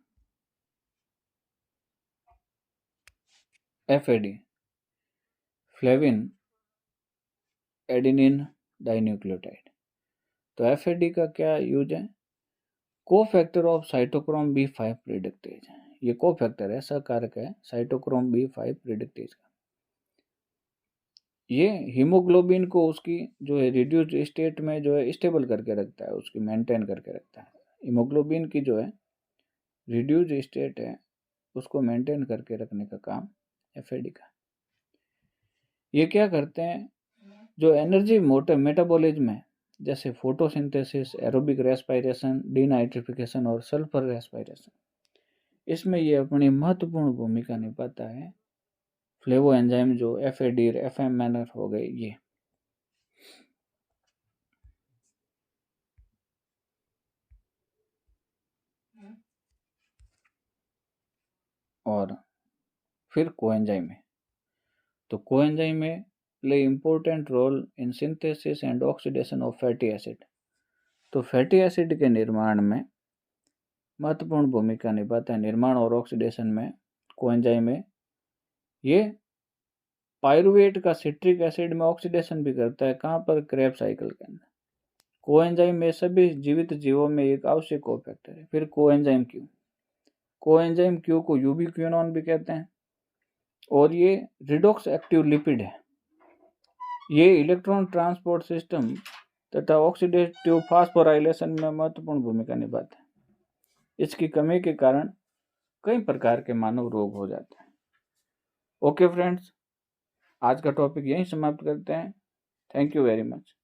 FAD, flavin adenine dinucleotide. तो एफएडी का क्या यूज है? Cofactor of cytochrome B5 reductase. ये कोफैक्टर है, सहकारक है साइटोक्रोम B5 प्रिडिक्टेज का। ये हीमोग्लोबिन को उसकी जो है रिड्यूस्ड स्टेट में जो है स्टेबल करके रखता है, उसकी मेंटेन करके रखता है। हीमोग्लोबिन की जो है रिड्यूस्ड स्टेट है उसको मेंटेन करके रखने का काम एफएडी का। ये क्या करते हैं, जो एनर्जी मोटर मेटाबॉलिज्म है जैसे फोटोसिंथेसिस, एरोबिक रेस्पिरेशन, डीनाइट्रिफिकेशन और सल्फर रेस्पिरेशन, इसमें ये अपनी महत्वपूर्ण भूमिका निभाता है। फ्लेवो एंजाइम जो एफएडी, एफएमएनआर हो गए ये। और फिर कोएंजाइम है, तो कोएंजाइम में play important role in synthesis and oxidation of fatty acid. तो फैटी एसिड के निर्माण में महत्वपूर्ण भूमिका निभाता है, निर्माण और ऑक्सीडेशन में कोएंजाइम में। ये पायरुवेट का सिट्रिक एसिड में ऑक्सीडेशन भी करता है, कहाँ पर, क्रेब्स साइकिल के अंदर। कोएंजाइम में सभी जीवित जीवों में एक आवश्यक कोफैक्टर है। फिर कोएंजाइम क्यू, कोएंजाइम क्यू को यूबिक्विनोन भी कहते हैं, और ये रिडॉक्स एक्टिव लिपिड है। ये इलेक्ट्रॉन ट्रांसपोर्ट सिस्टम तथा ऑक्सीडेटिव फास्फोराइलेशन में महत्वपूर्ण भूमिका निभाता है। इसकी कमी के कारण कई प्रकार के मानव रोग हो जाते हैं। ओके फ्रेंड्स, आज का टॉपिक यहीं समाप्त करते हैं। Thank you very much.